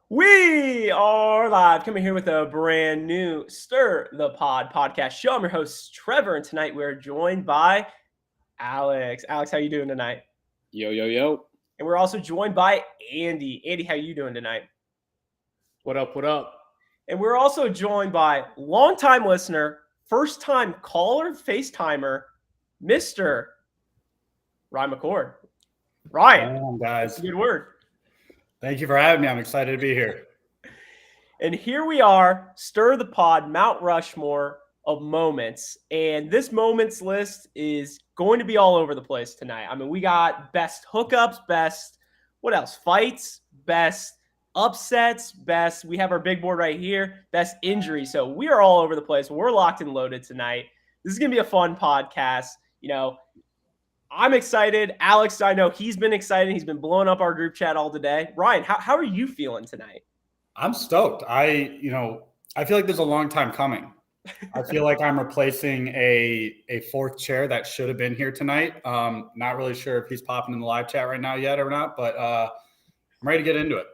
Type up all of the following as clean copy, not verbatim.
We are live, coming here with a brand new Stir the Pod podcast show. I'm your host, Trevor, and tonight we're joined by Alex. Alex, how you doing tonight? Yo, yo, yo. And we're also joined by Andy. Andy, how you doing tonight? What up, what up? And we're also joined by longtime listener, first-time caller, FaceTimer, Mr. Ryan McCord. Ryan, guys. good word. Thank you for having me. I'm excited to be here. And here we are, Stir the Pod, Mount Rushmore of moments. And this moments list is going to be all over the place tonight. I mean, we got best hookups, best, what else? Fights, best upsets, best. We have our big board right here, best injury. So we are all over the place. We're locked and loaded tonight. This is going to be a fun podcast. You know, I'm excited. Alex, I know he's been excited. He's been blowing up our group chat all today. Ryan, how are you feeling tonight? I'm stoked. I feel like there's a long time coming. I feel like I'm replacing a fourth chair that should have been here tonight. Not really sure if he's popping in the live chat right now yet or not, but I'm ready to get into it.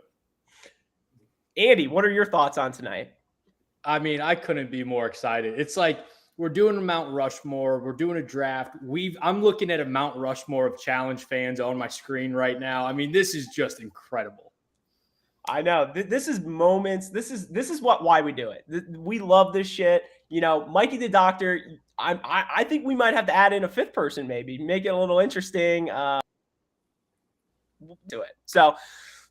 Andy, what are your thoughts on tonight? I mean, I couldn't be more excited. It's like we're doing a Mount Rushmore. We're doing a draft. I'm looking at a Mount Rushmore of challenge fans on my screen right now. I mean, this is just incredible. I know. This is moments. This is why we do it. We love this shit. You know, Mikey the Doctor, I think we might have to add in a fifth person, maybe. Make it a little interesting. We'll do it. So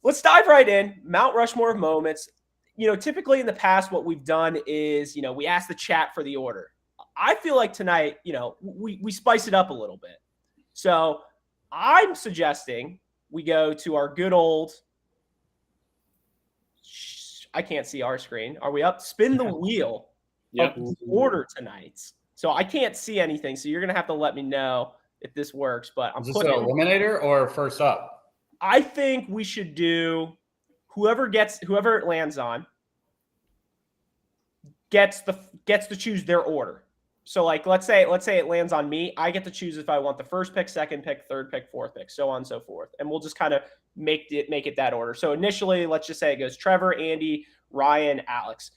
let's dive right in. Mount Rushmore of moments. You know, typically in the past, what we've done is, you know, we ask the chat for the order. I feel like tonight, you know, we spice it up a little bit. So I'm suggesting we go to our good old, I can't see our screen. Are we up? Spin the wheel Yep. of the order tonight. So I can't see anything. So you're going to have to let me know if this works. But I'm Is this an eliminator or first up? I think we should do whoever it lands on gets to choose their order. So like let's say it lands on me. I get to choose if I want the first pick, second pick, third pick, fourth pick, so on and so forth. And we'll just kind of make it that order. So initially, let's just say it goes Trevor, Andy, Ryan, Alex.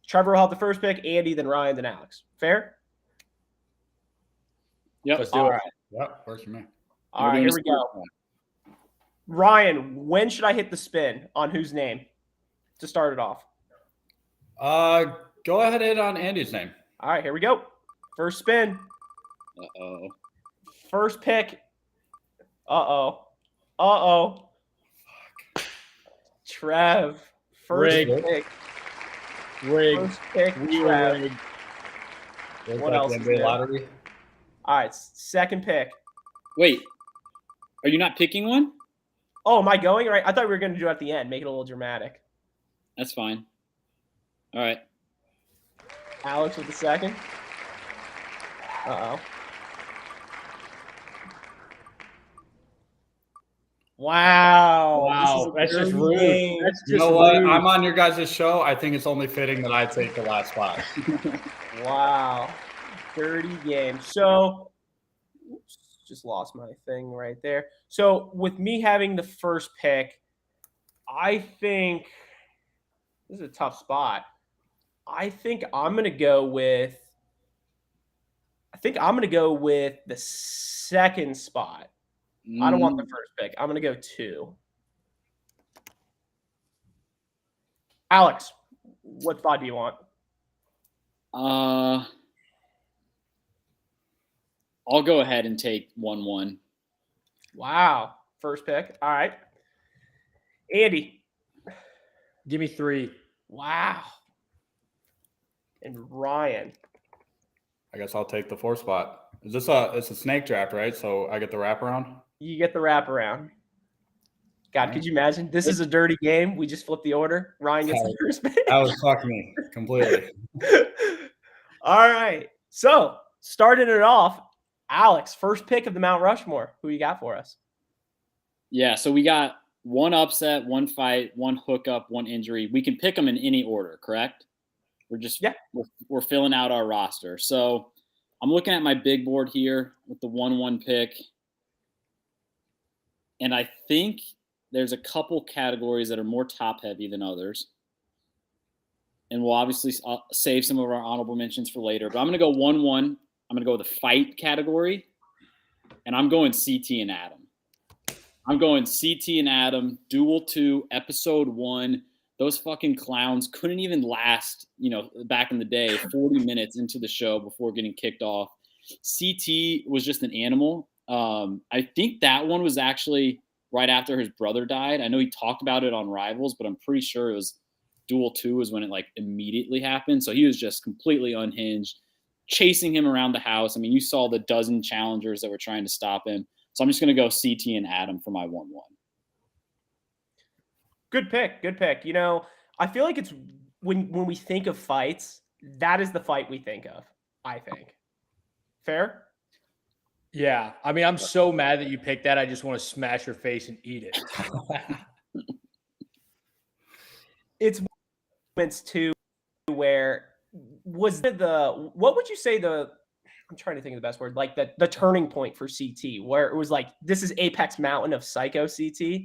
Trevor will have the first pick, Andy, then Ryan, then Alex. Fair? Yep. Let's do All it. right. Yep, works for me. All right, here we go. Ryan, when should I hit the spin on whose name to start it off? Go ahead and on Andy's name. All right, here we go. First spin. Uh-oh. First pick. Uh-oh. Trev. First Rigged. pick. Rigged. First pick, Trev. What else is there? Lottery? All right, second pick. Wait, are you not picking one? Oh, am I going right? I thought we were going to do it at the end. Make it a little dramatic. That's fine. All right. Alex with the second. Uh-oh. Wow. Wow, that's just rude. That's just You know what? rude. I'm on your guys' show. I think it's only fitting that I take the last spot. Wow. Dirty game. So, oops, just lost my thing right there. So, with me having the first pick, I think this is a tough spot. I think I'm going to go with the second spot. I don't want the first pick. I'm going to go 2. Alex, what spot do you want? I'll go ahead and take 1-1. Wow. First pick. All right. Andy. Give me 3. Wow. And Ryan. I guess I'll take the 4th spot. It's a snake draft, right? So I get the wraparound? You get the wraparound. God, could you imagine? This is a dirty game. We just flip the order. Ryan gets the first pick. That was fucking me completely. All right. So, starting it off, Alex, first pick of the Mount Rushmore. Who you got for us? Yeah, so we got one upset, one fight, one hookup, one injury. We can pick them in any order, correct? We're filling out our roster. So I'm looking at my big board here with the 1-1 pick. And I think there's a couple categories that are more top heavy than others. And we'll obviously save some of our honorable mentions for later. But I'm going to go 1-1. I'm going to go with the fight category. And I'm going CT and Adam. I'm going CT and Adam, Duel 2, Episode 1. Those fucking clowns couldn't even last, back in the day, 40 minutes into the show before getting kicked off. CT was just an animal. I think that one was actually right after his brother died. I know he talked about it on Rivals, but I'm pretty sure it was Duel 2 was when it like immediately happened. So he was just completely unhinged, chasing him around the house. I mean, you saw the dozen challengers that were trying to stop him. So I'm just going to go CT and Adam for my 1-1. Good pick. Good pick. I feel like it's when we think of fights, that is the fight we think of, I think. Fair? Yeah. I mean, I'm so mad that you picked that. I just want to smash your face and eat it. It's moments too where what would you say I'm trying to think of the best word, like the turning point for CT, where it was like, this is Apex Mountain of Psycho CT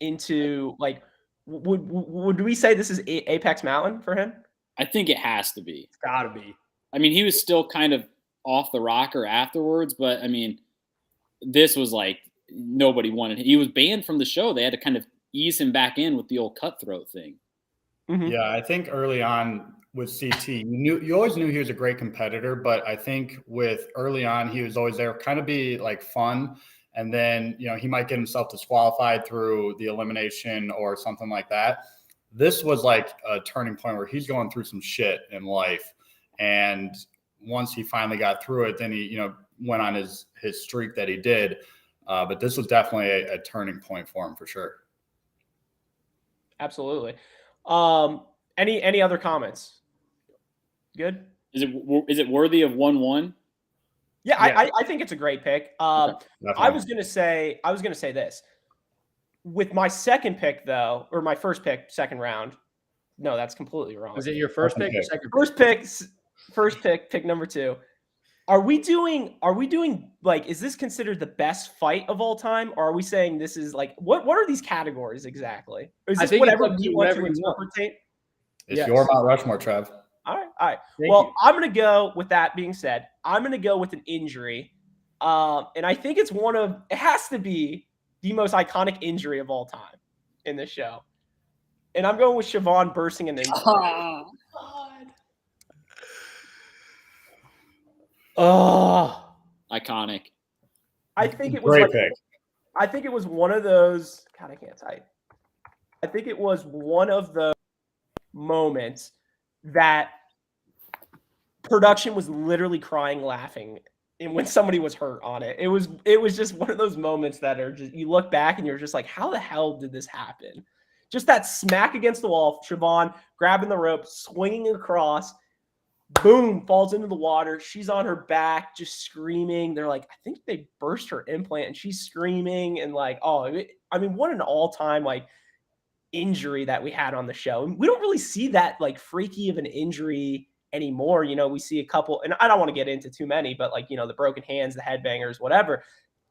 into like, would we say this is Apex Mountain for him? I think it has to be. It's gotta be. I mean, he was still kind of off the rocker afterwards, but I mean, this was like nobody wanted him. He was banned from the show. They had to kind of ease him back in with the old cutthroat thing. Mm-hmm. Yeah, I think early on with CT, you always knew he was a great competitor, but I think with early on, he was always there, kind of be like fun. And then, he might get himself disqualified through the elimination or something like that. This was like a turning point where he's going through some shit in life. And once he finally got through it, then he, went on his streak that he did. But this was definitely a turning point for him for sure. Absolutely. Any other comments? Good. Is it worthy of 1-1? Yeah. I think it's a great pick. I was gonna say this. With my second pick though, or my first pick, second round. No, that's completely wrong. Was it your first pick or second pick? First pick, pick number 2. Are we doing like, is this considered the best fight of all time? Or are we saying this is like, what are these categories exactly? Or is this whatever you want to interpret? It's your Mount Rushmore, Trev. All right. Well, I'm going to go with that being said. I'm going to go with an injury. And I think it has to be the most iconic injury of all time in this show. And I'm going with Siobhan bursting an injury. Oh, God. Oh, iconic. I think it was great pick. I think it was one of those. God, I can't type. I think it was one of the moments that production was literally crying, laughing, and when somebody was hurt on it. It was just one of those moments that are just, you look back and you're just like, how the hell did this happen? Just that smack against the wall, Siobhan grabbing the rope, swinging across. Boom, falls into the water. She's on her back, just screaming. They're like, I think they burst her implant, and she's screaming and like, what an all-time like injury that we had on the show. And we don't really see that like freaky of an injury anymore. We see a couple, and I don't want to get into too many, but like, the broken hands, the headbangers, whatever.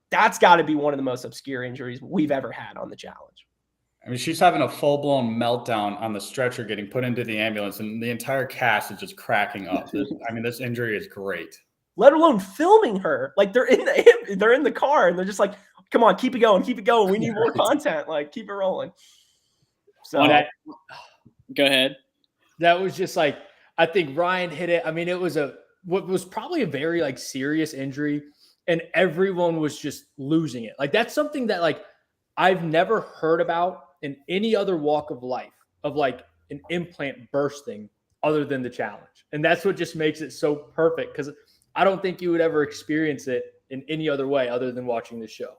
That's got to be one of the most obscure injuries we've ever had on the challenge. I mean, she's having a full-blown meltdown on the stretcher, getting put into the ambulance, and the entire cast is just cracking up. This injury is great. Let alone filming her. Like, they're in the car, and they're just like, come on, keep it going. We need more content. Like, keep it rolling. So, go ahead. That was just like, I think Ryan hit it. I mean, it was what was probably a very like serious injury, and everyone was just losing it. Like, that's something that like I've never heard about in any other walk of life, of like an implant bursting other than the challenge. And that's what just makes it so perfect, because I don't think you would ever experience it in any other way other than watching the show.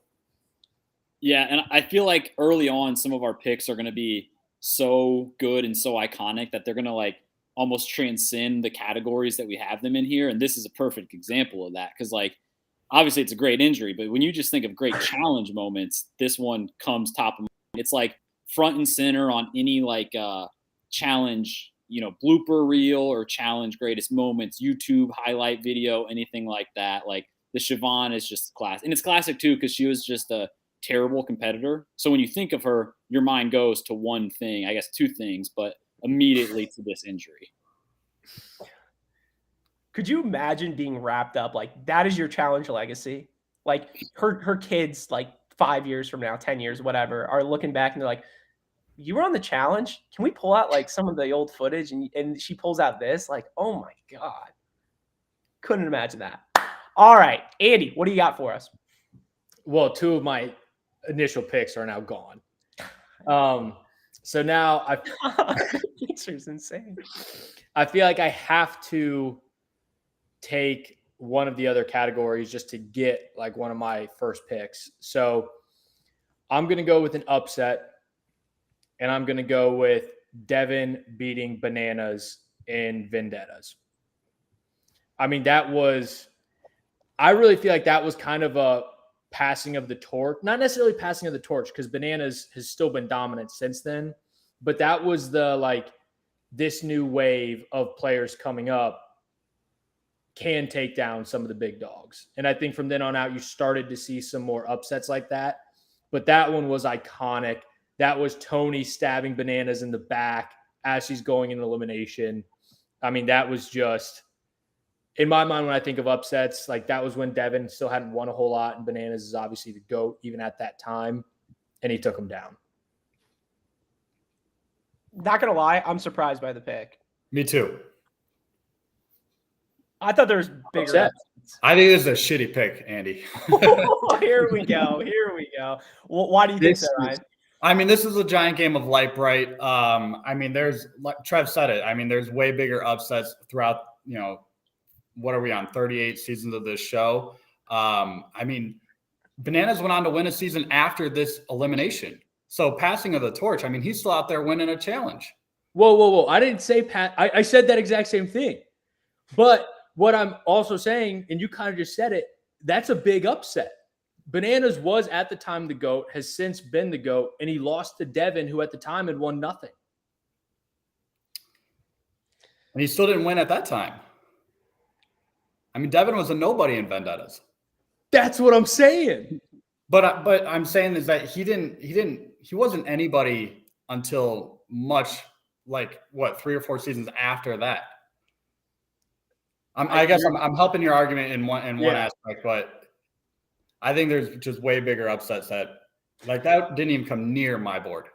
Yeah, and I feel like early on some of our picks are going to be so good and so iconic that they're going to like almost transcend the categories that we have them in here. And this is a perfect example of that, because like obviously it's a great injury, but when you just think of great challenge moments, this one comes top of mind. It's like front and center on any like challenge, blooper reel or challenge greatest moments, YouTube highlight video, anything like that. Like the Siobhan is just classic. And it's classic too, because she was just a terrible competitor. So when you think of her, your mind goes to one thing, I guess two things, but immediately to this injury. Could you imagine being wrapped up like that is your challenge legacy? Like her kids, like 5 years from now, 10 years, whatever, are looking back and they're like, you were on the challenge. Can we pull out like some of the old footage? And she pulls out this, like, oh my God. Couldn't imagine that. All right, Andy, what do you got for us? Well, 2 of my initial picks are now gone. So now Picture's insane. I feel like I have to take one of the other categories just to get like one of my first picks. So I'm going to go with an upset, and I'm going to go with Devin beating Bananas in Vendettas. I mean, I really feel like that was kind of a passing of the torch, not necessarily passing of the torch, because Bananas has still been dominant since then, but that was this new wave of players coming up can take down some of the big dogs. And I think from then on out, you started to see some more upsets like that, but that one was iconic. That was Tony stabbing Bananas in the back as she's going in elimination. I mean, that was just, in my mind, when I think of upsets, like that was when Devin still hadn't won a whole lot, and Bananas is obviously the GOAT even at that time, and he took him down. Not going to lie, I'm surprised by the pick. Me too. I thought there was bigger upsets. I think this is a shitty pick, Andy. Here we go. Well, why do you think so, Ryan? I mean, this is a giant game of light bright. I mean, there's, like Trev said it, I mean, there's way bigger upsets throughout, what are we on, 38 seasons of this show? I mean, Bananas went on to win a season after this elimination. So passing of the torch, I mean, he's still out there winning a challenge. Whoa. I didn't say Pat. I said that exact same thing. But what I'm also saying, and you kind of just said it, that's a big upset. Bananas was at the time the GOAT, has since been the GOAT, and he lost to Devin, who at the time had won nothing. And he still didn't win at that time. I mean, Devin was a nobody in Vendettas. That's what I'm saying. But I'm saying is that he wasn't anybody until much, like, what, 3 or 4 seasons after that. I guess I'm helping your argument in one aspect, but I think there's just way bigger upsets that didn't even come near my board.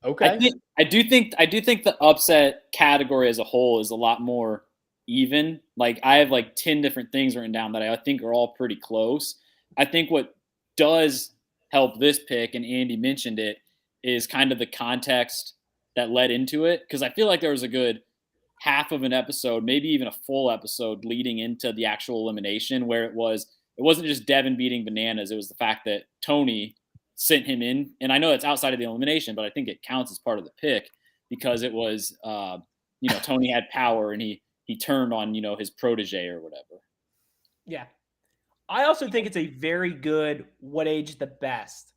Okay. I do think the upset category as a whole is a lot more even. Like I have like 10 different things written down that I think are all pretty close. I think what does help this pick, and Andy mentioned it, is kind of the context that led into it. Because I feel like there was a good half of an episode, maybe even a full episode leading into the actual elimination where it wasn't just Devin beating Bananas. It was the fact that Tony sent him in. And I know it's outside of the elimination, but I think it counts as part of the pick because it was, Tony had power and he turned on, his protege or whatever. Yeah. I also think it's a very good what age the best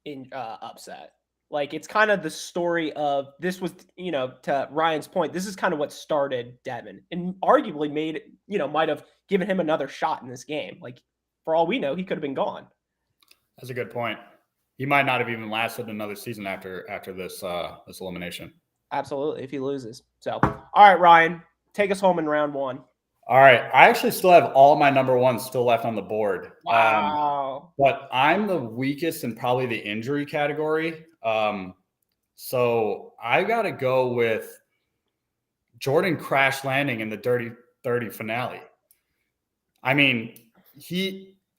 in upset. Like it's kind of the story of this was, to Ryan's point, this is kind of what started Devin and arguably made, might have given him another shot in this game. Like for all we know, he could have been gone. That's a good point. He might not have even lasted another season after this elimination. Absolutely, if he loses. So, all right, Ryan, take us home in round 1. All right. I actually still have all my number ones still left on the board. Wow. But I'm the weakest in probably the injury category. So I got to go with Jordan crash landing in the Dirty 30 finale. I mean,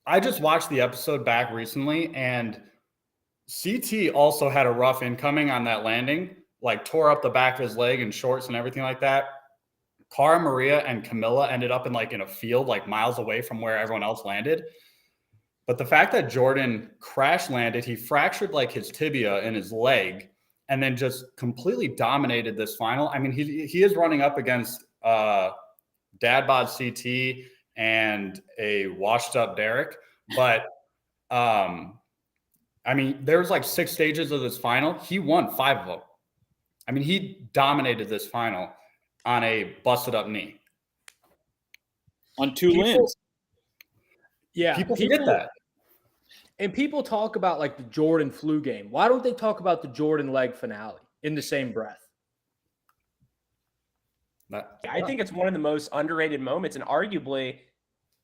I just watched the episode back recently, and CT also had a rough incoming on that landing, like tore up the back of his leg and shorts and everything like that. Cara Maria and Camilla ended up in a field like miles away from where everyone else landed. But the fact that Jordan crash landed, he fractured like his tibia in his leg and then just completely dominated this final. I mean, he is running up against Dad Bod CT and a washed up Derek. But I mean, there was like 6 stages of this final. He won 5 of them. I mean, he dominated this final on a busted up knee. On 2 limbs. Yeah. People forget that. And people talk about like the Jordan flu game. Why don't they talk about the Jordan leg finale in the same breath? I think it's one of the most underrated moments, and arguably,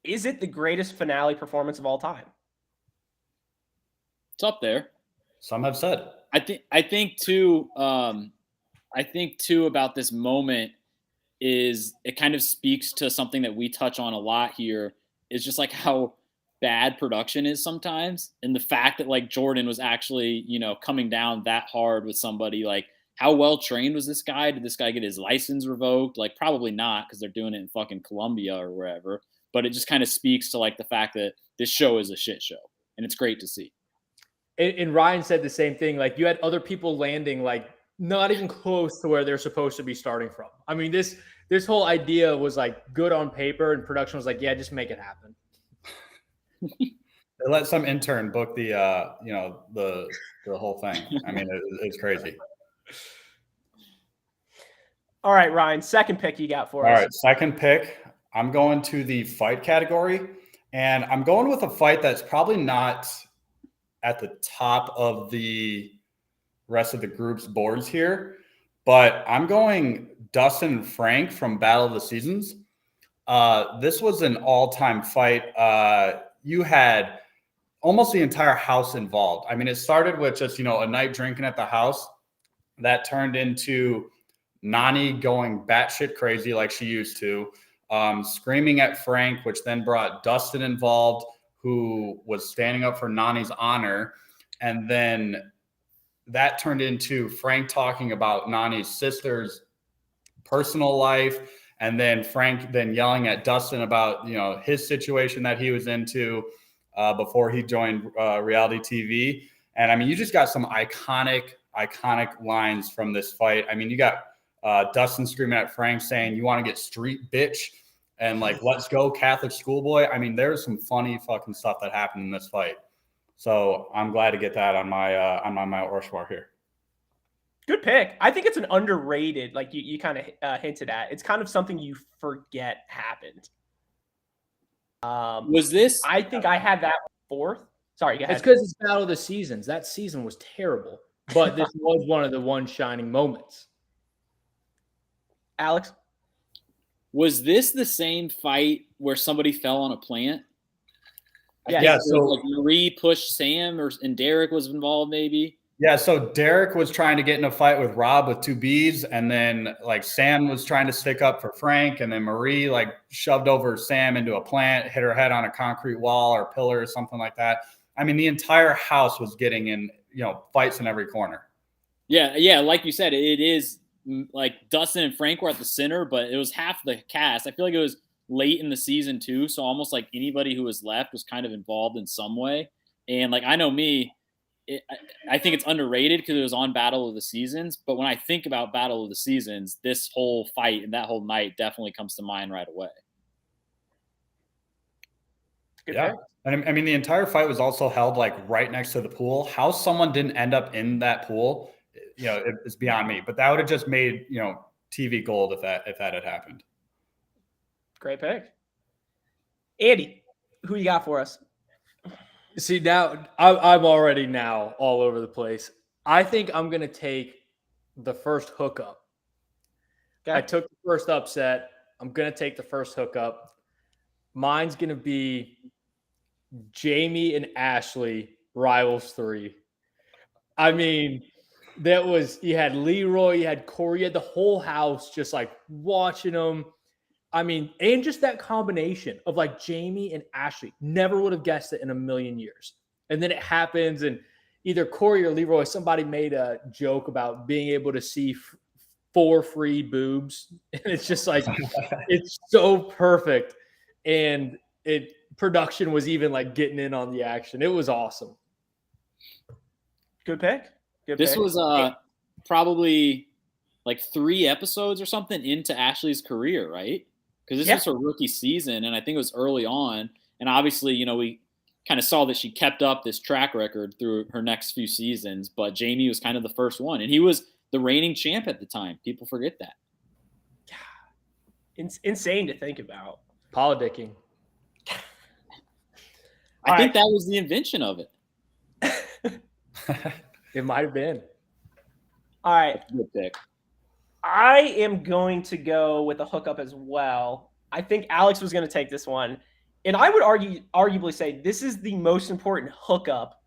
is it the greatest finale performance of all time? It's up there. Some have said. I think too about this moment is it kind of speaks to something that we touch on a lot here, is just like how bad production is sometimes, and the fact that like Jordan was actually, coming down that hard with somebody. Like, how well trained was this guy? Did this guy get his license revoked? Like, probably not, because they're doing it in fucking Colombia or wherever. But it just kind of speaks to like the fact that this show is a shit show, and it's great to see. And Ryan said the same thing. Like, you had other people landing like not even close to where they're supposed to be starting from. I mean, this whole idea was like good on paper, and production was like, yeah, just make it happen. They let some intern book the whole thing. I mean, it's crazy. All right, Ryan, second pick you got for us. All right, second pick. I'm going to the fight category, and I'm going with a fight that's probably not at the top of the rest of the group's boards here, but I'm going Dustin and Frank from Battle of the Seasons. This was an all-time fight. You had almost the entire house involved. I mean, it started with just, a night drinking at the house that turned into Nani going batshit crazy like she used to, screaming at Frank, which then brought Dustin involved, who was standing up for Nani's honor. And then that turned into Frank talking about Nani's sister's personal life. And then Frank then yelling at Dustin about, his situation that he was into before he joined reality TV. And I mean, you just got some iconic lines from this fight. I mean, you got Dustin screaming at Frank saying, "You want to get street, bitch?" And like, "Let's go Catholic schoolboy." I mean, there's some funny fucking stuff that happened in this fight. So I'm glad to get that on my Mount Rushmore here. Good pick. I think it's an underrated, like you kind of hinted at. It's kind of something you forget happened. Was this? I think I had that fourth. Sorry, go ahead. It's because it's Battle of the Seasons. That season was terrible, but this was one of the one shining moments. Alex? Was this the same fight where somebody fell on a plant? Yeah. So like Marie pushed Sam, and Derek was involved, maybe. Yeah, so Derek was trying to get in a fight with Rob with two Bs, and then like Sam was trying to stick up for Frank, and then Marie like shoved over Sam into a plant, hit her head on a concrete wall or pillar or something like that. I mean, the entire house was getting in, fights in every corner. Yeah, like you said, it is like Dustin and Frank were at the center, but it was half the cast. I feel like it was late in the season too, so almost like anybody who was left was kind of involved in some way. And like, I know me, I think it's underrated because it was on Battle of the Seasons, but when I think about Battle of the Seasons, this whole fight and that whole night definitely comes to mind right away. Good yeah. pick. And I mean, the entire fight was also held like right next to the pool. How someone didn't end up in that pool, it's beyond me. But that would have just made, TV gold if that had happened. Great pick. Andy, who you got for us? See, now I'm already now all over the place. I think I'm going to take the first hookup. Okay. I took the first upset. I'm going to take the first hookup. Mine's going to be Jamie and Ashley, Rivals 3. I mean, you had Leroy, you had Corey, you had the whole house just like watching them. I mean, and just that combination of like Jamie and Ashley, never would have guessed it in a million years. And then it happens, and either Corey or Leroy, somebody made a joke about being able to see 4 free boobs. And it's just like, it's so perfect. And production was even like getting in on the action. It was awesome. Good pick. This was probably like 3 episodes or something into Ashley's career, right? Because this was her rookie season, and I think it was early on. And obviously, we kind of saw that she kept up this track record through her next few seasons. But Jamie was kind of the first one, and he was the reigning champ at the time. People forget that. Insane to think about. Politicking. I think that was the invention of it. It might have been. All right. Good pick. I am going to go with a hookup as well. I think Alex was going to take this one. And I would arguably say this is the most important hookup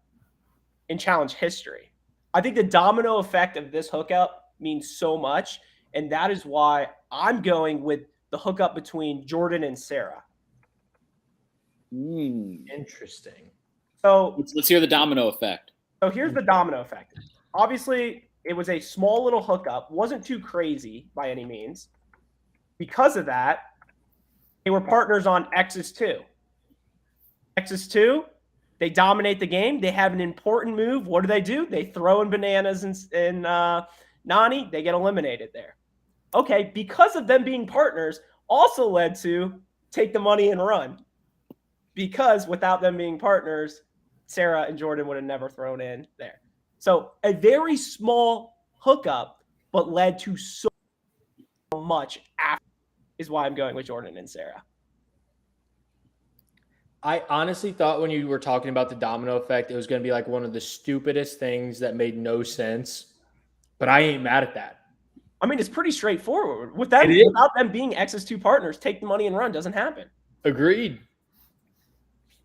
in challenge history. I think the domino effect of this hookup means so much. And that is why I'm going with the hookup between Jordan and Sarah. Interesting. So let's hear the domino effect. So here's the domino effect. Obviously, it was a small little hookup, wasn't too crazy by any means. Because of that, they were partners on X's 2. X's 2, they dominate the game. They have an important move. What do? They throw in bananas and Nani. They get eliminated there. Okay, because of them being partners, also led to take the money and run. Because without them being partners, Sarah and Jordan would have never thrown in there. So a very small hookup, but led to so much after is why I'm going with Jordan and Sarah. I honestly thought when you were talking about the domino effect, it was going to be like one of the stupidest things that made no sense. But I ain't mad at that. I mean, it's pretty straightforward. Without them being X's 2 partners, take the money and run doesn't happen. Agreed.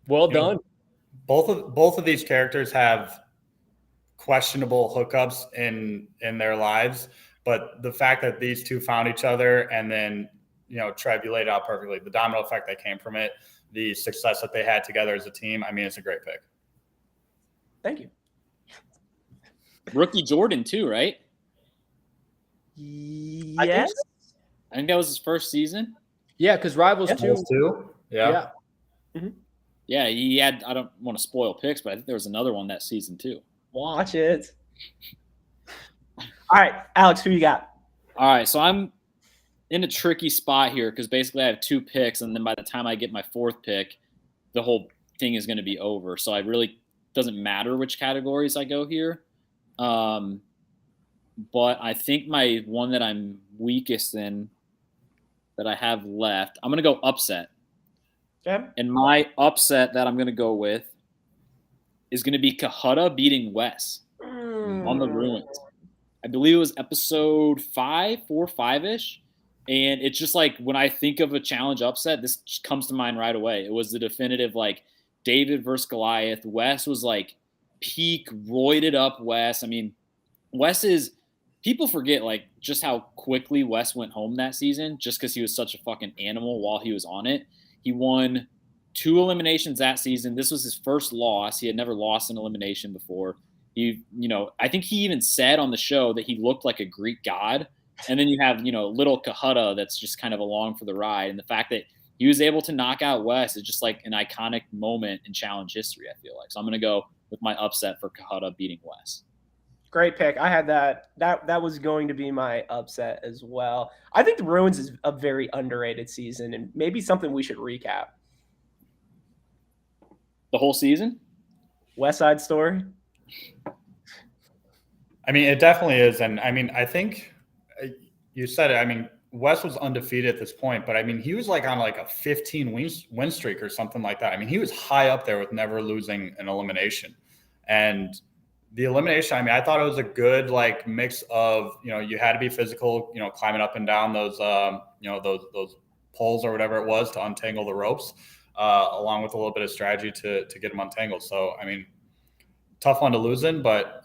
Well done. Both of these characters have questionable hookups in their lives, but the fact that these two found each other and then, Trev, you laid it out perfectly. The domino effect that came from it, the success that they had together as a team. I mean, it's a great pick. Thank you. Rookie Jordan too, right? Yes. I think that was his first season. Yeah, because Rivals 2. Yeah. Mm-hmm. Yeah, he had, I don't want to spoil picks, but I think there was another one that season too. Watch it. All right, Alex, who you got? All right, so I'm in a tricky spot here because basically I have 2 picks, and then by the time I get my 4th pick, the whole thing is going to be over. So it really doesn't matter which categories I go here. But I think my one that I'm weakest in that I have left, I'm going to go upset. Okay. And my upset that I'm going to go with is going to be Kahutta beating Wes on the Ruins. I believe it was episode 5, 4, 5-ish. And it's just like when I think of a challenge upset, this just comes to mind right away. It was the definitive, like, David versus Goliath. Wes was like peak, roided up Wes. I mean, Wes is – people forget, like, just how quickly Wes went home that season just because he was such a fucking animal while he was on it. He won 2 eliminations that season. This was his first loss. He had never lost an elimination before. I think he even said on the show that he looked like a Greek god. And then you have, little Kahutta that's just kind of along for the ride. And the fact that he was able to knock out Wes is just like an iconic moment in challenge history, I feel like. So I'm going to go with my upset for Kahutta beating Wes. Great pick. I had that. That was going to be my upset as well. I think the Ruins is a very underrated season and maybe something we should recap. The whole season? West Side Story? I mean, it definitely is. And I mean, I think you said it. I mean, Wes was undefeated at this point, but I mean, he was like on like a 15 win streak or something like that. I mean, he was high up there with never losing an elimination. And the elimination, I mean, I thought it was a good like mix of, you had to be physical, climbing up and down those, those poles or whatever it was to untangle the ropes, along with a little bit of strategy to get them untangled. So, I mean, tough one to lose in, but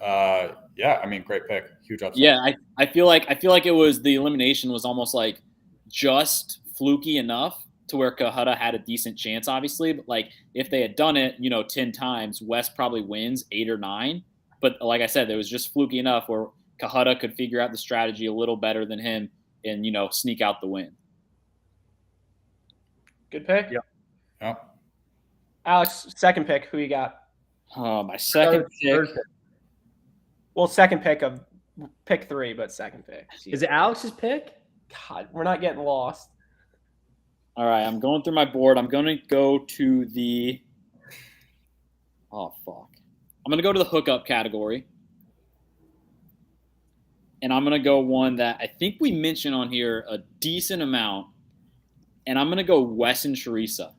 yeah, I mean, great pick, huge upset. Yeah, I feel like it was the elimination was almost like just fluky enough to where Kahutta had a decent chance, obviously. But like if they had done it, 10 times, Wes probably wins 8 or 9. But like I said, it was just fluky enough where Kahutta could figure out the strategy a little better than him and, sneak out the win. Good pick. Yeah. Alex, second pick. Who you got? My second pick. Well, second pick of pick 3, but second pick. Jeez. Is it Alex's pick? God, we're not getting lost. All right, I'm going through my board. I'm going to go to the – oh, fuck. I'm going to go to the hookup category. And I'm going to go one that I think we mentioned on here a decent amount. And I'm going to go Wes and Teresa.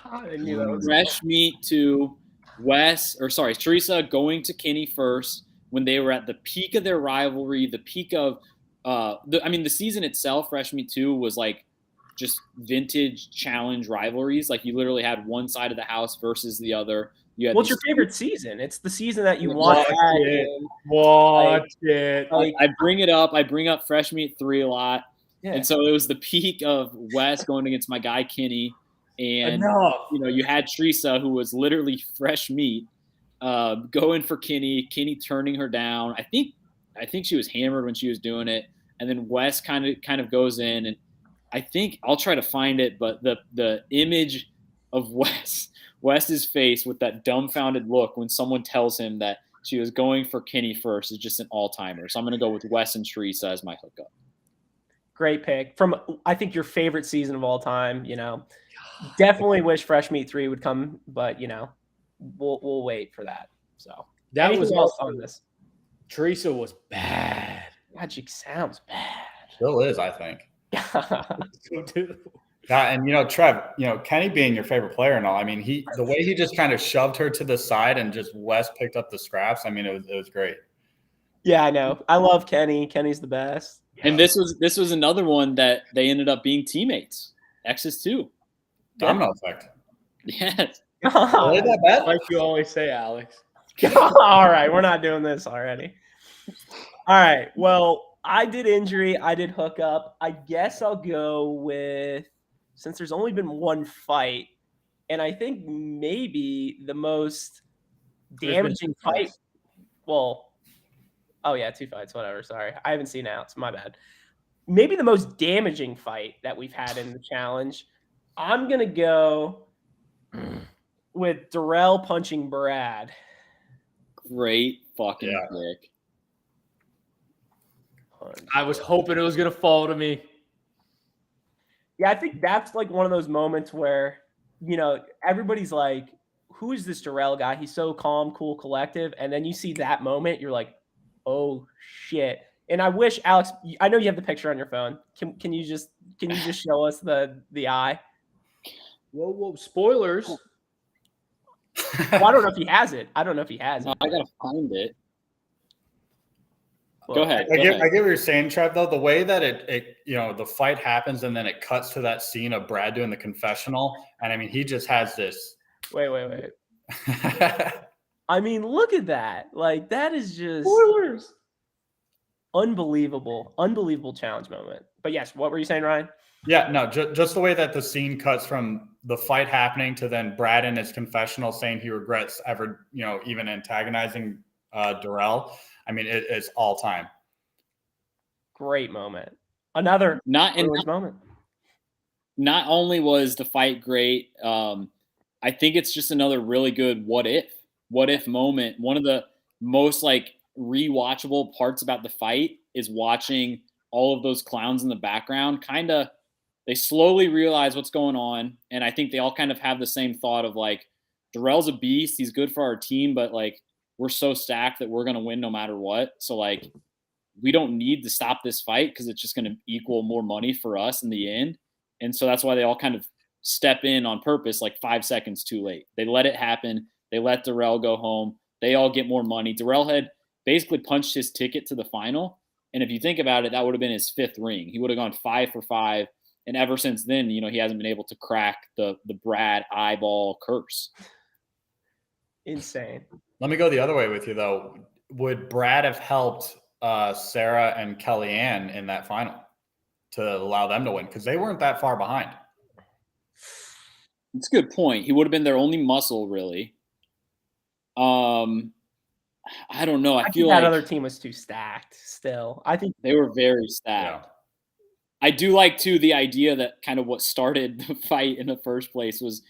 I knew that was Fresh meat to Teresa going to Kenny first when they were at the peak of their rivalry, the peak of the season itself, Fresh Meat 2 was like just vintage challenge rivalries. Like you literally had one side of the house versus the other. What's your favorite season? It's the season that you watch it. I bring it up. I bring up Fresh Meat 3 a lot. Yeah. And so it was the peak of Wes going against my guy Kenny. And you had Teresa, who was literally fresh meat, going for Kenny turning her down. I think she was hammered when she was doing it. And then Wes kind of goes in, and I think I'll try to find it, but the image of Wes's face with that dumbfounded look when someone tells him that she was going for Kenny first is just an all-timer. So I'm going to go with Wes and Teresa as my hookup. Great pick. From, I think, your favorite season of all time, Definitely wish Fresh Meat 3 would come, but, we'll wait for that. So that anything was else on this. Teresa was bad. God, she sounds bad. Still is, I think. So too. And Trev, Kenny being your favorite player and all, I mean, the way he just kind of shoved her to the side and just Wes picked up the scraps. I mean, it was great. Yeah, I know. I love Kenny. Kenny's the best. And this was another one that they ended up being teammates. X's too. Domino effect. Yes. Really that bad? Like you always say, Alex. All right, we're not doing this already. All right. Well, I did injury. I did hookup. I guess I'll go with, since there's only been one fight, and I think maybe the most damaging fight. Well, oh yeah, 2 fights. Whatever. Sorry, I haven't seen it out. It's my bad. Maybe the most damaging fight that we've had in the challenge. I'm gonna go with Darrell punching Brad. Great fucking pick. I was hoping it was going to fall to me. Yeah, I think that's like one of those moments where, everybody's like, who is this Darrell guy? He's so calm, cool, collective. And then you see that moment, you're like, oh, shit. And I wish, Alex, I know you have the picture on your phone. Can you just show us the eye? Whoa, spoilers. Well, I don't know if he has it. No, I got to find it. Go ahead. I get what you're saying, Trev, though. The way that it the fight happens and then it cuts to that scene of Brad doing the confessional. And I mean, he just has this. Wait. I mean, look at that. Like, that is just spoilers. Unbelievable challenge moment. But yes, what were you saying, Ryan? Yeah, no, just the way that the scene cuts from the fight happening to then Brad in his confessional saying he regrets ever, even antagonizing Darrell. I mean, it's all time. Great moment. Another moment. Not only was the fight great, I think it's just another really good what if moment. One of the most rewatchable parts about the fight is watching all of those clowns in the background. They slowly realize what's going on, and I think they all kind of have the same thought of Darrell's a beast. He's good for our team, but we're so stacked that we're going to win no matter what. So we don't need to stop this fight because it's just going to equal more money for us in the end. And so that's why they all kind of step in on purpose, 5 seconds too late. They let it happen. They let Darrell go home. They all get more money. Darrell had basically punched his ticket to the final. And if you think about it, that would have been his 5th ring. He would have gone 5 for 5. And ever since then, he hasn't been able to crack the Brad eyeball curse. Insane. Let me go the other way with you, though. Would Brad have helped Sarah and Kellyanne in that final to allow them to win? Because they weren't that far behind. It's a good point. He would have been their only muscle, really. I don't know. I feel that other team was too stacked still. I think they were very stacked. Yeah. I do like, too, the idea that kind of what started the fight in the first place was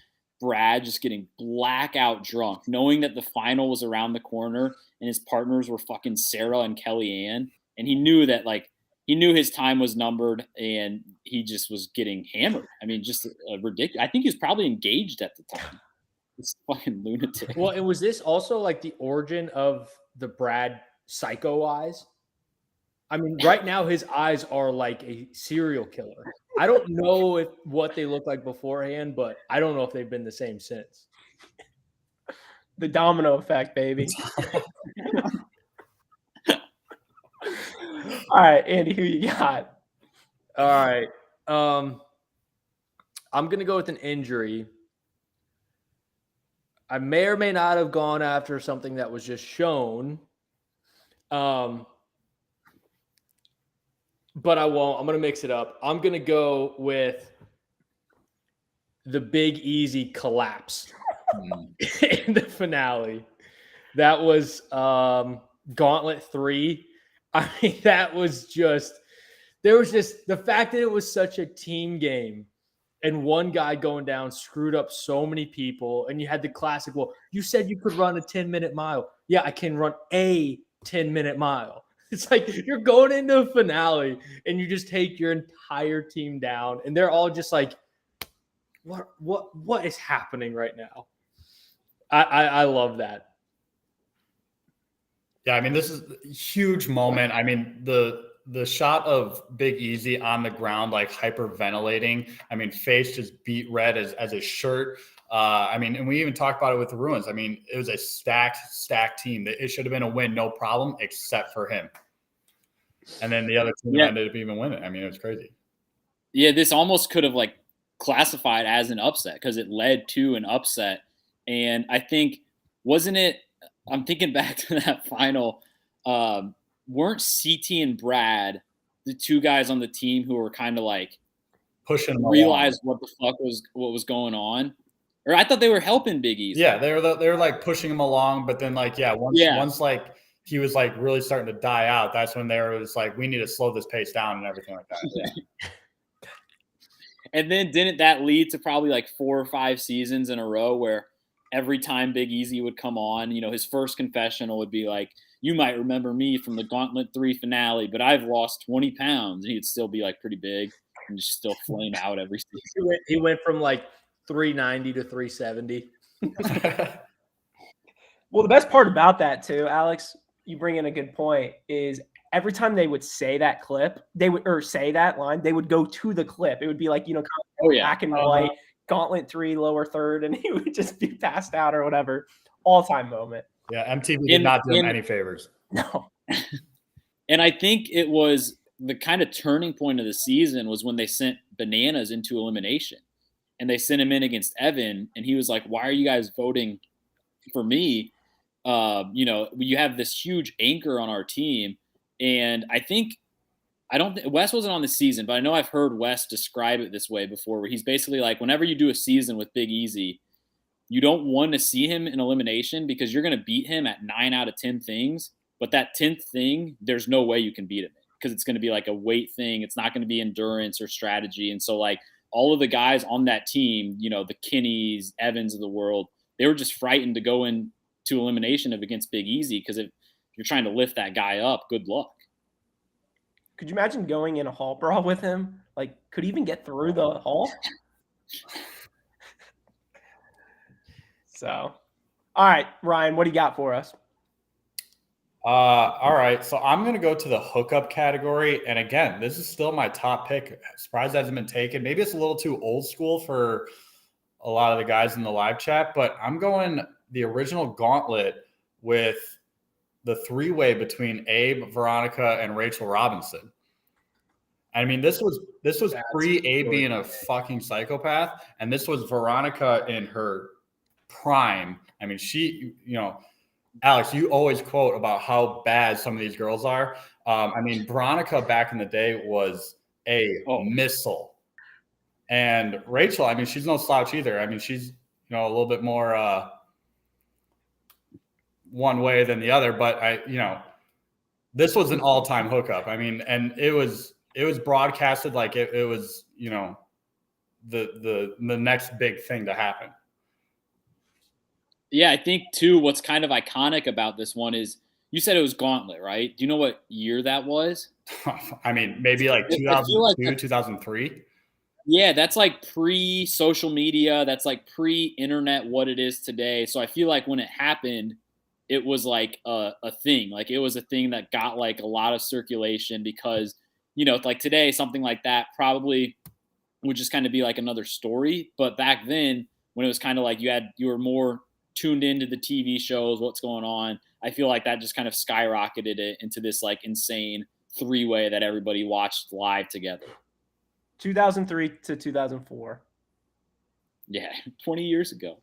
Brad just getting blackout drunk, knowing that the final was around the corner and his partners were fucking Sarah and Kellyanne. And he knew that, he knew his time was numbered and he just was getting hammered. I mean, just ridiculous. I think he was probably engaged at the time. It's fucking lunatic. Well, and was this also the origin of the Brad psycho eyes? I mean, right now his eyes are like a serial killer. I don't know what they look like beforehand, but I don't know if they've been the same since. The domino effect, baby. All right, Andy, who you got? All right. I'm going to go with an injury. I may or may not have gone after something that was just shown. But I won't. I'm going to mix it up. I'm going to go with the Big Easy collapse in the finale. That was Gauntlet 3. I mean, that was just – there was just – the fact that it was such a team game and one guy going down screwed up so many people, and you had the classic, well, you said you could run a 10-minute mile. Yeah, I can run a 10-minute mile. It's like you're going into a finale and you just take your entire team down, and they're all just like, what is happening right now? I love that. Yeah, I mean, this is a huge moment. I mean, the shot of Big Easy on the ground, like hyperventilating. I mean, face just beat red as his shirt. I mean, and we even talked about it with the Ruins. I mean, it was a stacked team. It should have been a win, no problem, except for him. And then the other team ended up even winning. I mean, it was crazy. Yeah, this almost could have like classified as an upset because it led to an upset. And I think, wasn't it? I'm thinking back to that final. Weren't CT and Brad the two guys on the team who were kind of like pushing them realized what the fuck was going on? Or I thought they were helping Big Easy. Yeah, they were like pushing him along, but then like once like he was like really starting to die out, that's when they were just like, we need to slow this pace down and everything like that. Yeah. And then didn't that lead to probably like 4 or 5 seasons in a row where every time Big Easy would come on, you know, his first confessional would be like, you might remember me from the Gauntlet 3 finale, but I've lost 20 pounds. And he'd still be like pretty big and just still flame out every season. He went from like 390 to 370. Well, the best part about that too, Alex, you bring in a good point, is every time they would say that clip, say that line, they would go to the clip. It would be like, you know, kind of black and white, Gauntlet 3, lower third, and he would just be passed out or whatever. All-time moment. Yeah, MTV did not do him any favors. No. And I think it was the kind of turning point of the season was when they sent Bananas into elimination. And they sent him in against Evan, and he was like, why are you guys voting for me? You know, you have this huge anchor on our team. And I think Wes wasn't on the season, but I know I've heard Wes describe it this way before, where he's basically like, whenever you do a season with Big Easy, you don't want to see him in elimination because you're going to beat him at 9 out of 10 things. But that 10th thing, there's no way you can beat him because it's going to be like a weight thing. It's not going to be endurance or strategy. And so like all of the guys on that team, you know, the Kinneys, Evans of the world, they were just frightened to go into elimination against Big Easy because if you're trying to lift that guy up, good luck. Could you imagine going in a hall brawl with him? Like, could he even get through the hall? So, all right, Ryan, what do you got for us? All right, so I'm going to go to the hookup category. And again, this is still my top pick. Surprised it hasn't been taken. Maybe it's a little too old school for a lot of the guys in the live chat, but I'm going the original Gauntlet with the 3-way between Abe, Veronica, and Rachel Robinson. I mean, this was pre-Abe being a fucking psychopath, and this was Veronica in her prime. I mean, she, you know, Alex, you always quote about how bad some of these girls are. I mean, Veronica back in the day was a missile. And Rachel, I mean, she's no slouch either. I mean, she's, you know, a little bit more one way than the other, but this was an all-time hookup. I mean, and it was broadcasted like it was, you know, the next big thing to happen. Yeah, I think too what's kind of iconic about this one is you said it was Gauntlet, right? Do you know what year that was? I mean, maybe like 2002, 2003. Yeah, that's like pre-social media. That's like pre-internet what it is today. So I feel like when it happened, it was like a thing. Like it was a thing that got like a lot of circulation because, you know, like today, something like that probably would just kind of be like another story. But back then when it was kind of like you were more tuned into the TV shows, what's going on. I feel like that just kind of skyrocketed it into this like insane three-way that everybody watched live together. 2003 to 2004. Yeah, 20 years ago.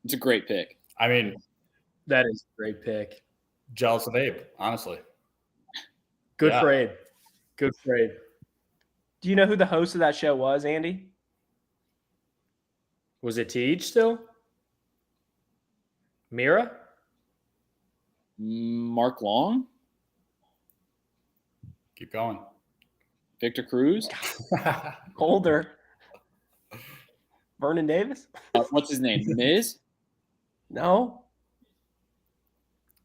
It's a great pick. I mean, that is a great pick. Jealous of Abe, honestly. Good for Abe. Good for Abe. Do you know who the host of that show was, Andy? Was it Teach still? Mira? Mark Long? Keep going. Victor Cruz? Older. Vernon Davis? What's his name? Miz? No.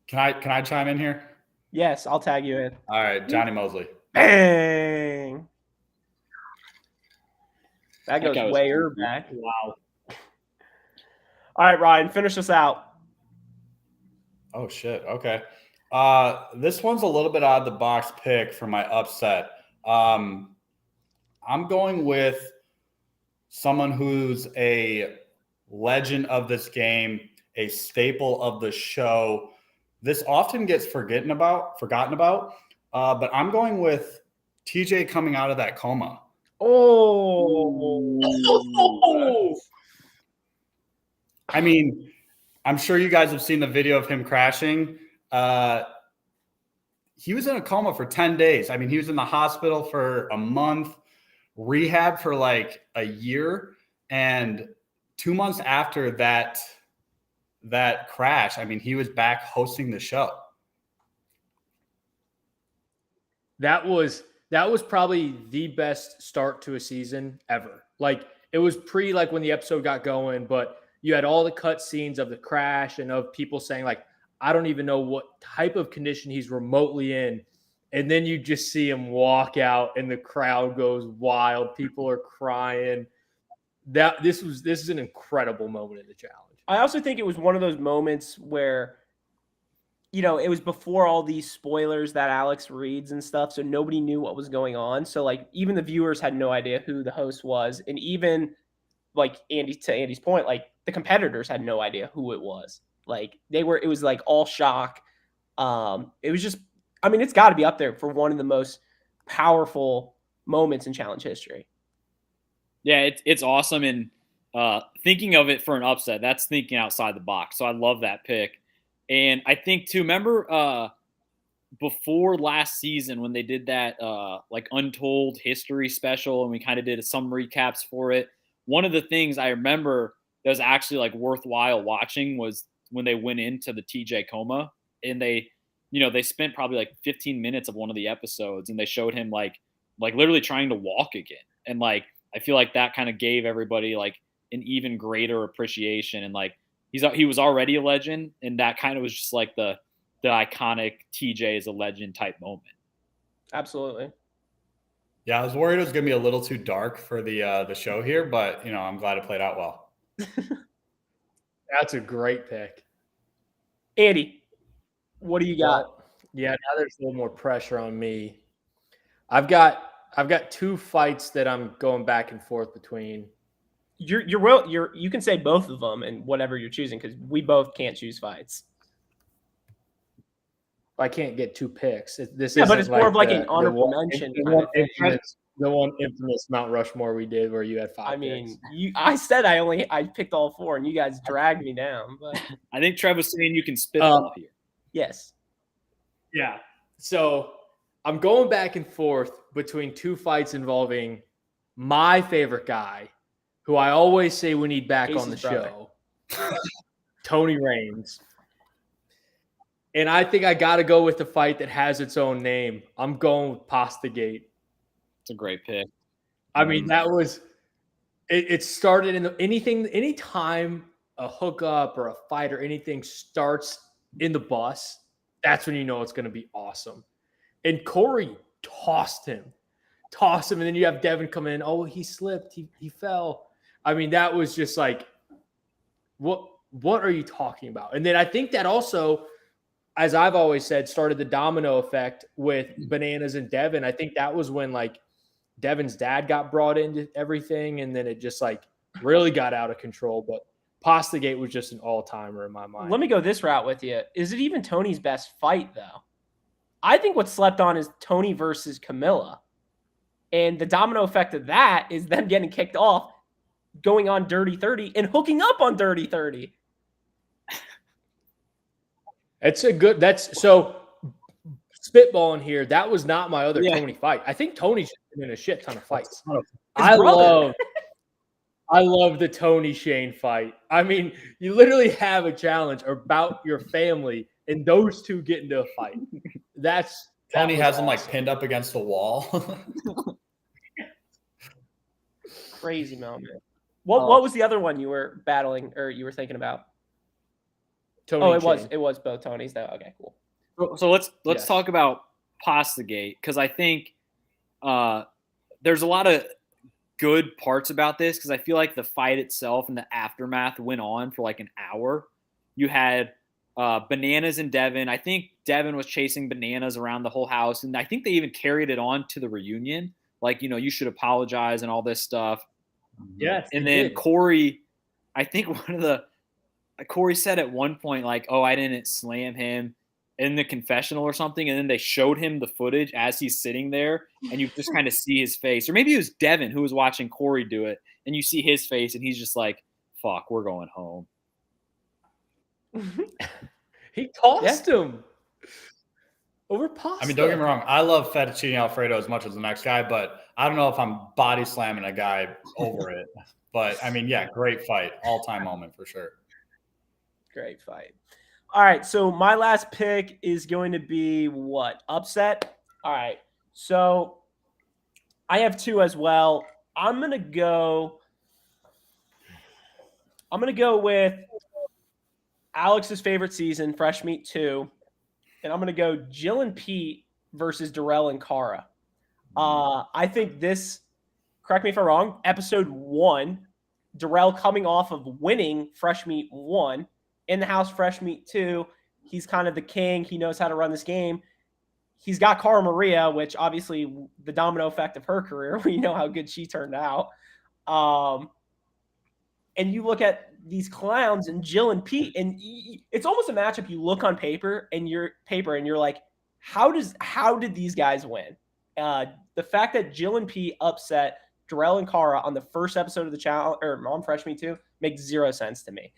Can I chime in here? Yes, I'll tag you in. All right, Johnny Mosley. Bang! That goes way back. Wow. All right, Ryan, finish us out. Oh, shit. Okay. This one's a little bit out of the box pick for my upset. I'm going with someone who's a legend of this game, a staple of the show. This often gets forgotten about, but I'm going with TJ coming out of that coma. Oh. I mean, I'm sure you guys have seen the video of him crashing. He was in a coma for 10 days. I mean, he was in the hospital for a month, rehab for like a year. And 2 months after that crash, I mean, he was back hosting the show. That was probably the best start to a season ever. Like, it was like when the episode got going, but you had all the cut scenes of the crash and of people saying like, I don't even know what type of condition he's remotely in. And then you just see him walk out and the crowd goes wild. People are crying. This is an incredible moment in the challenge. I also think it was one of those moments where, you know, it was before all these spoilers that Alex reads and stuff. So nobody knew what was going on. So like even the viewers had no idea who the host was. And even like to Andy's point, like the competitors had no idea who it was. Like it was like all shock. It was just, I mean, it's got to be up there for one of the most powerful moments in challenge history. Yeah, it's awesome. And thinking of it for an upset, that's thinking outside the box. So I love that pick. And I think too, remember before last season when they did that like Untold History special and we kind of did some recaps for it. One of the things I remember that was actually like worthwhile watching was when they went into the TJ coma and they spent probably like 15 minutes of one of the episodes and they showed him like literally trying to walk again. And like, I feel like that kind of gave everybody like an even greater appreciation. And like, he was already a legend. And that kind of was just like the iconic TJ is a legend type moment. Absolutely. Yeah. I was worried it was going to be a little too dark for the show here, but you know, I'm glad it played out well. That's a great pick. Andy, what do you got? Yeah, now there's a little more pressure on me. I've got two fights that I'm going back and forth between. You can say both of them and whatever you're choosing because we both can't choose fights. I can't get two picks. But it's more of like an honorable mention. The one infamous Mount Rushmore we did where you had 5 I mean, picks. I said I picked all 4 and you guys dragged me down. But I think Trevor's saying you can spitball here. Yes. Yeah. So I'm going back and forth between two fights involving my favorite guy, who I always say we need back on the show, Tony Raines. And I think I got to go with the fight that has its own name. I'm going with Pastagate. It's a great pick. I mean, that was it started in anytime a hookup or a fight or anything starts in the bus, that's when you know it's going to be awesome. And Corey tossed him. And then you have Devin come in. Oh, he slipped. He fell. I mean, that was just like, what are you talking about? And then I think that also, as I've always said, started the domino effect with Bananas and Devin. I think that was when like Devin's dad got brought into everything. And then it just like really got out of control. But Pastagate was just an all-timer in my mind. Let me go this route with you. Is it even Tony's best fight, though? I think what's slept on is Tony versus Camilla. And the domino effect of that is them getting kicked off, going on Dirty 30, and hooking up on Dirty 30. So spitballing here. That was not my other Tony fight. I think Tony's been in a shit ton of fights. I love the Tony Shane fight. I mean, you literally have a challenge about your family, and those two get into a fight. Tony has him like pinned up against the wall. Crazy moment. What was the other one you were battling or you were thinking about? Tony it was both Tonys though. Okay, cool. So let's talk about Pastagate, because I think there's a lot of good parts about this, because I feel like the fight itself and the aftermath went on for like an hour. You had Bananas and Devin. I think Devin was chasing Bananas around the whole house, and I think they even carried it on to the reunion. Like, you should apologize and all this stuff. Yes. And then Corey, I think Corey said at one point, like, oh, I didn't slam him in the confessional or something. And then they showed him the footage as he's sitting there, and you just kind of see his face. Or maybe it was Devin who was watching Corey do it, and you see his face, and he's just like, fuck, we're going home. He tossed him over pasta. I mean, don't get me wrong. I love fettuccine Alfredo as much as the next guy, but I don't know if I'm body slamming a guy over it. But, I mean, yeah, great fight. All-time moment for sure. Great fight. All right, so my last pick is going to be what? Upset? All right, so I have two as well. I'm going to go with Alex's favorite season, Fresh Meat 2, and I'm going to go Jill and Pete versus Darrell and Cara. I think this, correct me if I'm wrong, episode 1, Darrell coming off of winning Fresh Meat 1, in the house Fresh Meat 2, he's kind of the king. He knows how to run this game. He's got Cara Maria, which obviously the domino effect of her career, we know how good she turned out. And you look at these clowns and Jill and Pete, and it's almost a matchup you look on paper and you're like, how did these guys win? The fact that Jill and Pete upset Darrell and Cara on the first episode of the channel, or on Fresh Meat 2, makes zero sense to me.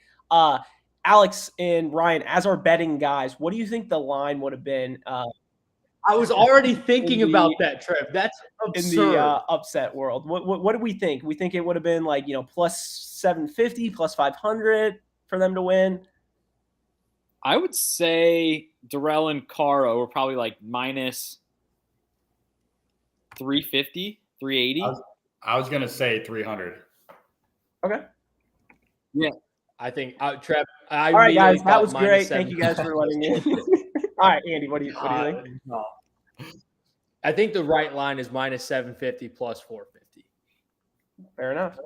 Alex and Ryan, as our betting guys, what do you think the line would have been? I was already thinking about that, Trev. That's absurd. In the upset world. What do we think? We think it would have been like, plus 750, plus 500 for them to win? I would say Darrell and Cara were probably like minus 350, 380. I was going to say 300. Okay. Yeah. I think, Trev, all right, guys, that was great. Thank you guys for letting me in. All right, Andy, what do you think? I think the right line is minus 750 plus 450. Fair enough.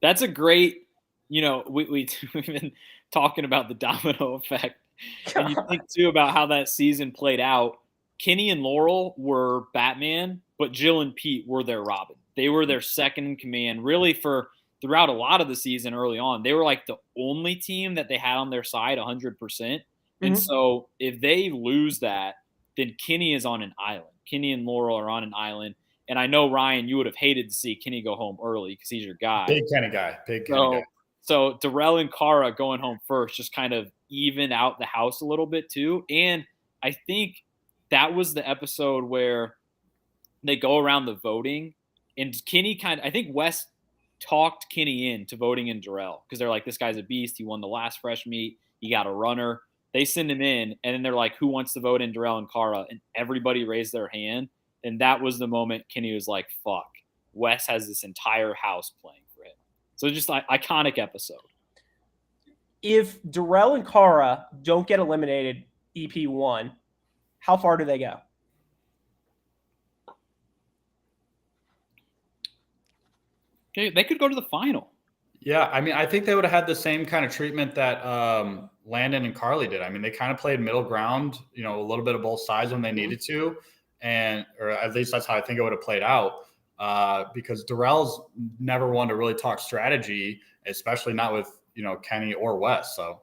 That's a great, we've been talking about the domino effect. And you think, too, about how that season played out. Kenny and Laurel were Batman, but Jill and Pete were their Robin. They were their second in command, really, throughout a lot of the season early on. They were like the only team that they had on their side 100%. And so if they lose that, then Kenny is on an island. Kenny and Laurel are on an island. And I know, Ryan, you would have hated to see Kenny go home early because he's your guy. Big Kenny guy. Guy. So Darrell and Cara going home first just kind of even out the house a little bit too. And I think that was the episode where they go around the voting. And Kenny I think Wes talked Kenny into voting in Darrell because they're like, this guy's a beast. He won the last Fresh Meat. He got a runner. They send him in, and then they're like, who wants to vote in Darrell and Cara? And everybody raised their hand. And that was the moment Kenny was like, fuck, Wes has this entire house playing for him. So just like iconic episode. If Darrell and Cara don't get eliminated EP1, how far do they go? They could go to the final. Yeah, I mean, I think they would have had the same kind of treatment that Landon and Carly did. I mean, they kind of played middle ground, a little bit of both sides when they needed to, or at least that's how I think it would have played out. Because Darrell's never one to really talk strategy, especially not with Kenny or Wes. So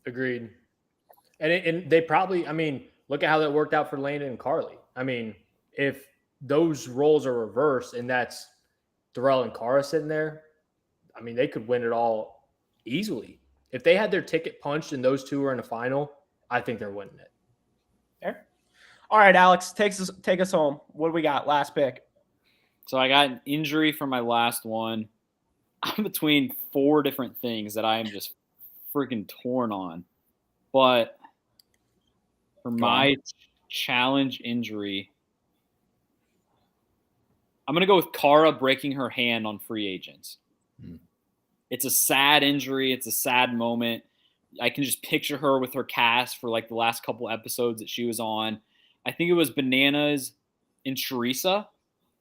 agreed. And they probably, I mean, look at how that worked out for Landon and Carly. I mean, if those roles are reversed and that's Darrell and Cara sitting there, I mean, they could win it all easily. If they had their ticket punched and those two were in the final, I think they're winning it. Fair. All right, Alex, take us home. What do we got? Last pick. So I got an injury for my last one. I'm between 4 different things that I am just freaking torn on. But for my challenge injury, I'm going to go with Cara breaking her hand on free agents. It's a sad injury. It's a sad moment. I can just picture her with her cast for like the last couple episodes that she was on. I think it was Bananas and Teresa,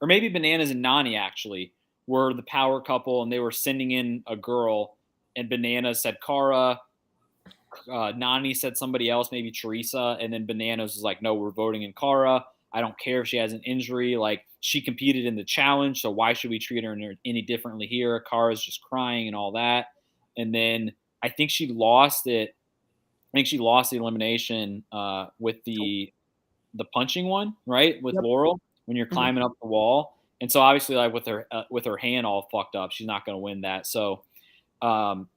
or maybe Bananas and Nani actually, were the power couple, and they were sending in a girl, and Bananas said Cara, Nani said somebody else, maybe Teresa, and then Bananas was like, no, we're voting in Cara. I don't care if she has an injury. Like, she competed in the challenge, so why should we treat her any differently here? Cara's just crying and all that. And then I think she lost it. I think she lost the elimination with the punching one, right? With Laurel, when you're climbing up the wall. And so obviously, like with her hand all fucked up, she's not going to win that. So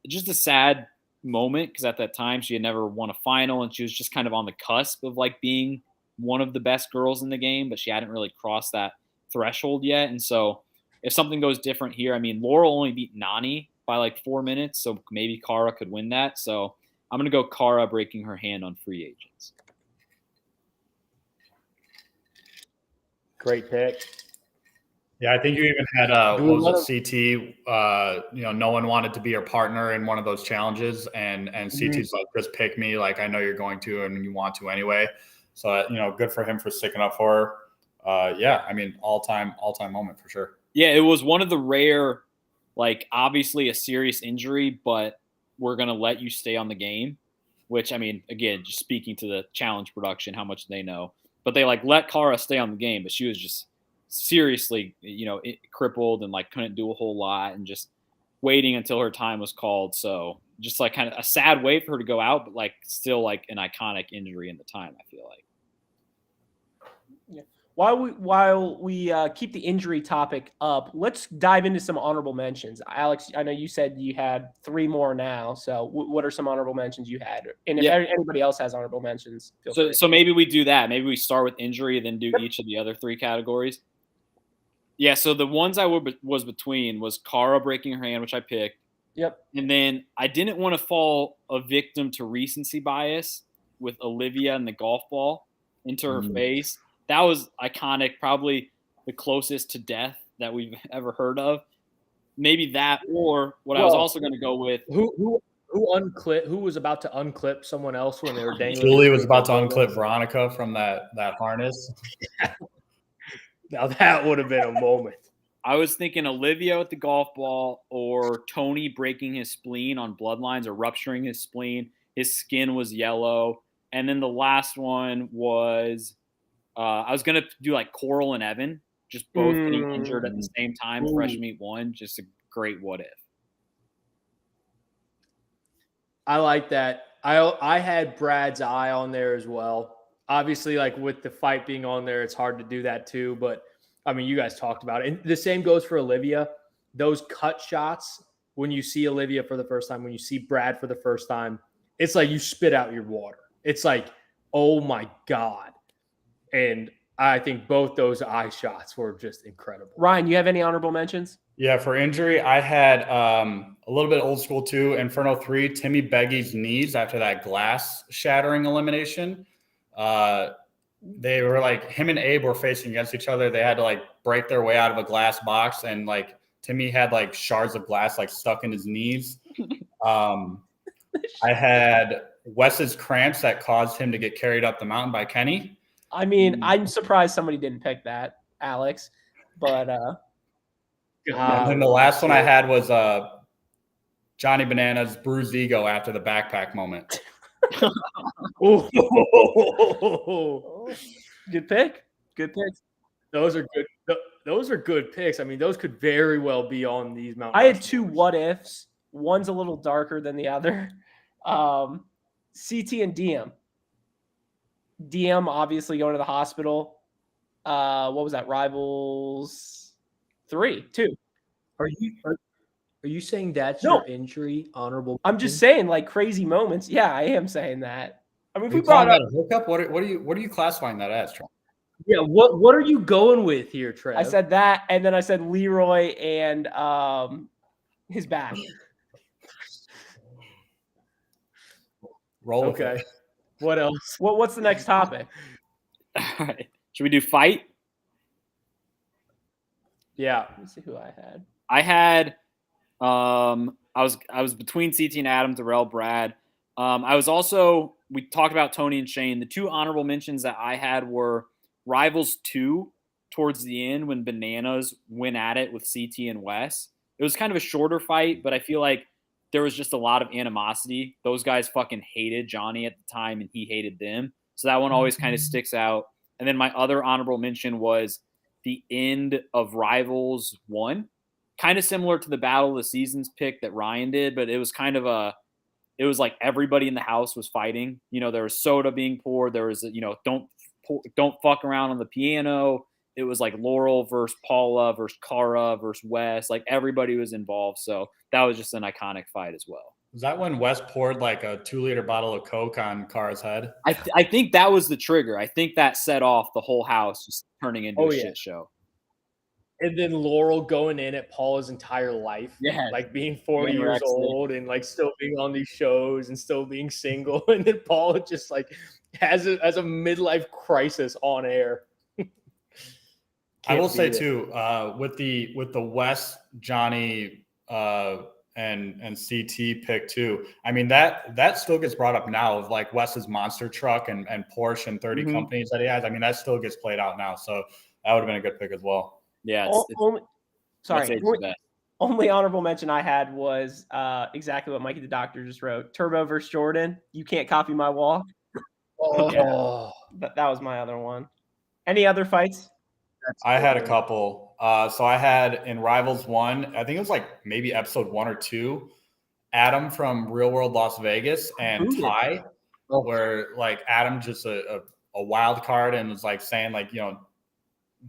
just a sad moment, because at that time she had never won a final, and she was just kind of on the cusp of like being one of the best girls in the game, but she hadn't really crossed that threshold yet. And so if something goes different here, I mean, Laurel only beat Nani by like 4 minutes, so maybe Cara could win that. So I'm going to go Cara breaking her hand on free agents. Great pick. Yeah, I think you even had what was it, CT? No one wanted to be your partner in one of those challenges, and CT's like, just pick me. Like, I know you're going to, and you want to anyway. So good for him for sticking up for her. Yeah, I mean, all time moment for sure. Yeah, it was one of the rare, like, obviously a serious injury, but we're gonna let you stay on the game. Which, I mean, again, just speaking to the challenge production, how much they know, but they like let Cara stay on the game, but she was just seriously, crippled and like couldn't do a whole lot, and just waiting until her time was called. So just like kind of a sad way for her to go out, but like still like an iconic injury in the time, I feel like. Yeah. While we keep the injury topic up, let's dive into some honorable mentions. Alex, I know you said you had 3 more now. So what are some honorable mentions you had? And if anybody else has honorable mentions, feel free. So maybe we do that. Maybe we start with injury and then do each of the other 3 categories. Yeah, so the ones I was between was Cara breaking her hand, which I picked. Yep. And then I didn't want to fall a victim to recency bias with Olivia and the golf ball into her face. That was iconic, probably the closest to death that we've ever heard of. Maybe that, or what I was also going to go with. Who was about to unclip someone else when they were dangling? Julie was about to unclip Veronica from that harness. Now that would have been a moment. I was thinking Olivia with the golf ball, or Tony breaking his spleen on Bloodlines, or rupturing his spleen. His skin was yellow. And then the last one was I was going to do like Coral and Evan, just both getting injured at the same time. Fresh Meat 1, just a great what if. I like that. I had Brad's eye on there as well. Obviously, like with the fight being on there, it's hard to do that too. But I mean, you guys talked about it. And the same goes for Olivia. Those cut shots, when you see Olivia for the first time, when you see Brad for the first time, it's like you spit out your water. It's like, oh my God. And I think both those eye shots were just incredible. Ryan, you have any honorable mentions? Yeah, for injury, I had a little bit old school too. Inferno 3, Timmy Beggy's knees after that glass shattering elimination. They were like, him and Abe were facing against each other. They had to like break their way out of a glass box, and like Timmy had like shards of glass like stuck in his knees. I had Wes's cramps that caused him to get carried up the mountain by Kenny. I mean, I'm surprised somebody didn't pick that, Alex. But and then the last one I had was Johnny Bananas' bruised ego after the backpack moment. Good pick. Good pick. Those are good. those are good picks. I mean, those could very well be on these Mount I had two Rushmores. what ifs. One's a little darker than the other. CT and DM. DM obviously going to the hospital. What was that? Rivals 2. Are you saying that's No. your injury honorable? I'm just saying, like, crazy moments. Yeah, I am saying that. I mean, if Are we you calling brought that up, a hookup? What are you classifying that as, Trevor? Yeah, what are you going with here, Trev? I said that, and then I said Leroy and his back. Roll with okay. it. What else? What's the next topic? All right. Should we do fight? Yeah. Let me see who I had. I had I was between CT and Adam, Darrell, Brad. I was also, we talked about Tony and Shane. The two honorable mentions that I had were Rivals 2 towards the end when Bananas went at it with CT and Wes. It was kind of a shorter fight, but I feel like there was just a lot of animosity. Those guys fucking hated Johnny at the time and he hated them. So that one always kind of sticks out. And then my other honorable mention was the end of Rivals 1. Kind of similar to the Battle of the Seasons pick that Ryan did, but it was kind of it was like everybody in the house was fighting. You know, there was soda being poured. There was, don't fuck around on the piano. It was like Laurel versus Paula versus Cara versus Wes. Like everybody was involved. So that was just an iconic fight as well. Was that when Wes poured like a 2-liter bottle of Coke on Cara's head? I think that was the trigger. I think that set off the whole house just turning into a shit show. And then Laurel going in at Paula's entire life. Yeah. Like being 40 years old and like still being on these shows and still being single. And then Paula just like has a midlife crisis on air. I will say too, with the Wes, Johnny, and CT pick too. I mean, that still gets brought up now of like Wes's monster truck and Porsche and 30 companies that he has. I mean, that still gets played out now. So that would have been a good pick as well. Yeah. Only honorable mention I had was exactly what Mikey the Doctor just wrote. Turbo versus Jordan. You can't copy my walk. Oh, yeah. That was my other one. Any other fights? I had a couple. So I had in Rivals 1, I think it was like maybe episode 1 or 2, Adam from Real World Las Vegas and Ty, where like Adam just a wild card and was like saying like,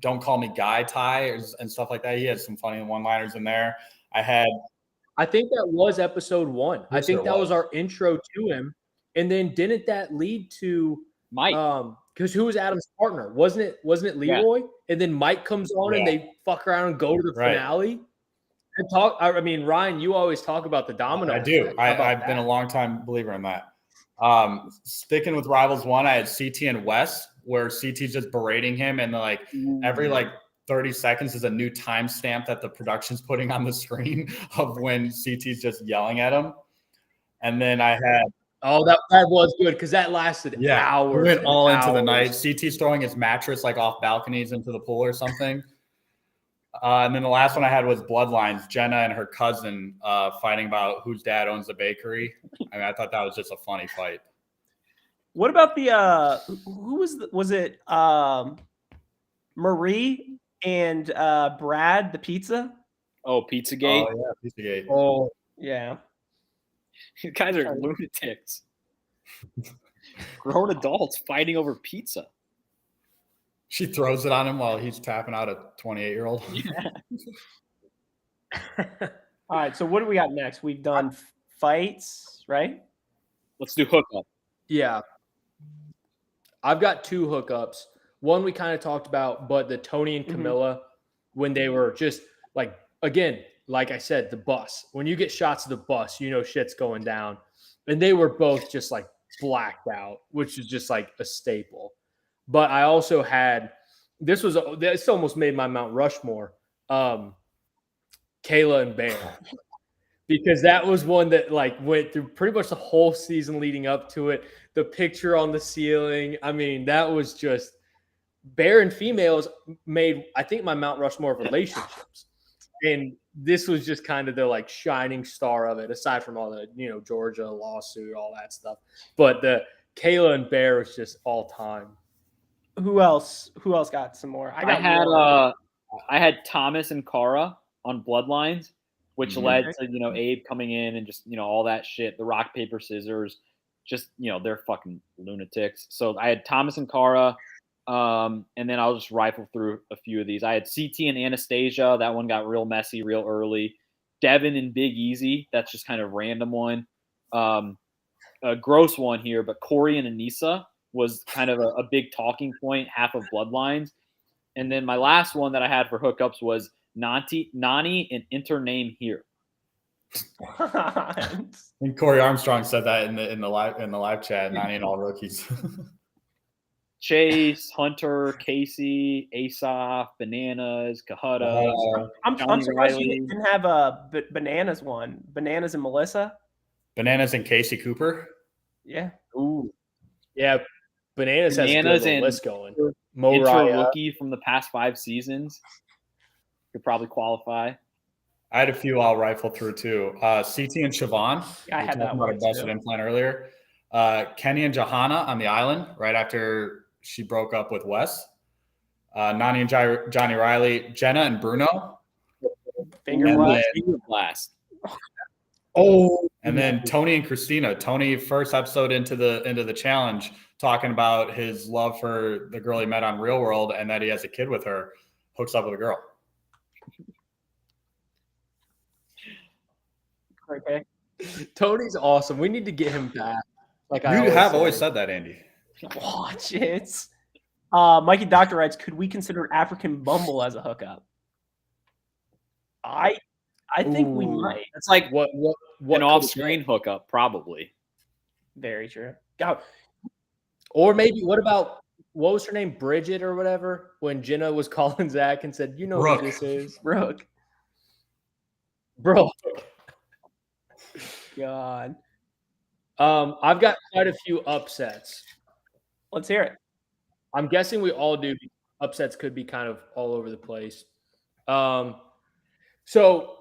don't call me Guy Ty and stuff like that. He had some funny one-liners in there. I think that was episode 1. I think that was our intro to him. And then didn't that lead to Mike? Because who was Adam's partner? Wasn't it Leroy? Yeah. And then Mike comes on and they fuck around and go to the finale. And I mean, Ryan, you always talk about the domino. I do. I've been a long time believer in that. Sticking with Rivals 1, I had CT and Wes, where CT's just berating him, and like every like 30 seconds is a new timestamp that the production's putting on the screen of when CT's just yelling at him. And then I had that was good because that lasted hours. We went all into the night. CT's throwing his mattress like off balconies into the pool or something. And then the last one I had was Bloodlines, Jenna and her cousin fighting about whose dad owns the bakery. I mean, I thought that was just a funny fight. What about the who was it Marie and Brad, the pizza? Oh, Pizzagate. Oh yeah, Pizzagate. Oh yeah. You guys are lunatics. Grown adults fighting over pizza. She throws it on him while he's tapping out a 28-year-old. Yeah. All right, so what do we got next? We've done fights, right? Let's do hookup. Yeah. I've got 2 hookups. One we kind of talked about, but the Tony and Camilla, when they were just like, again, like I said, the bus. When you get shots of the bus, shit's going down. And they were both just like blacked out, which is just like a staple. But I also had, this almost made my Mount Rushmore, Kayla and Bear. Because that was one that like went through pretty much the whole season leading up to it. The picture on the ceiling. I mean, that was just, Bear and females made, I think, my Mount Rushmore of relationships. And this was just kind of the like shining star of it, aside from all the, Georgia lawsuit, all that stuff. But the Kayla and Bear was just all time. Who else got some more? I had I had Thomas and Kara on Bloodlines, which led to Abe coming in and just all that shit. The rock paper scissors, just they're fucking lunatics. So I had Thomas and Kara, and then I'll just rifle through a few of these. I had CT and Anastasia. That one got real messy real early. Devin and Big Easy. That's just kind of random one. A gross one here, but Corey and Anissa was kind of a big talking point, half of Bloodlines. And then my last one that I had for hookups was Nani and enter name here. And Corey Armstrong said that in the live chat. Nani and all rookies. Chase, Hunter, Casey, Asaf, Bananas, Kahutta. I'm surprised you didn't have a Bananas one. Bananas and Melissa. Bananas and Casey Cooper. Yeah. Ooh. Yeah. Bananas has a good little list going. Rookie from the past 5 seasons could probably qualify. I had a few I'll rifle through too. CT and Siobhan. I had that one. Busted implant earlier. Kenny and Johanna on the island right after she broke up with Wes. Nani and Johnny Riley. Jenna and Bruno. Finger blast. And then Tony and Christina. Tony, first episode into the challenge, talking about his love for the girl he met on Real World and that he has a kid with her, hooks up with a girl. Okay. Tony's awesome. We need to get him back. Like you have always said that, Andy. Watch it. Mikey Doctor writes, could we consider African Bumble as a hookup? I think we might. It's like what an off-screen hookup, probably. Very true. Go. Or maybe what was her name? Bridget or whatever? When Jenna was calling Zach and said, Brooke. Who this is? Brooke. God. I've got quite a few upsets. Let's hear it. I'm guessing we all do. Upsets could be kind of all over the place. So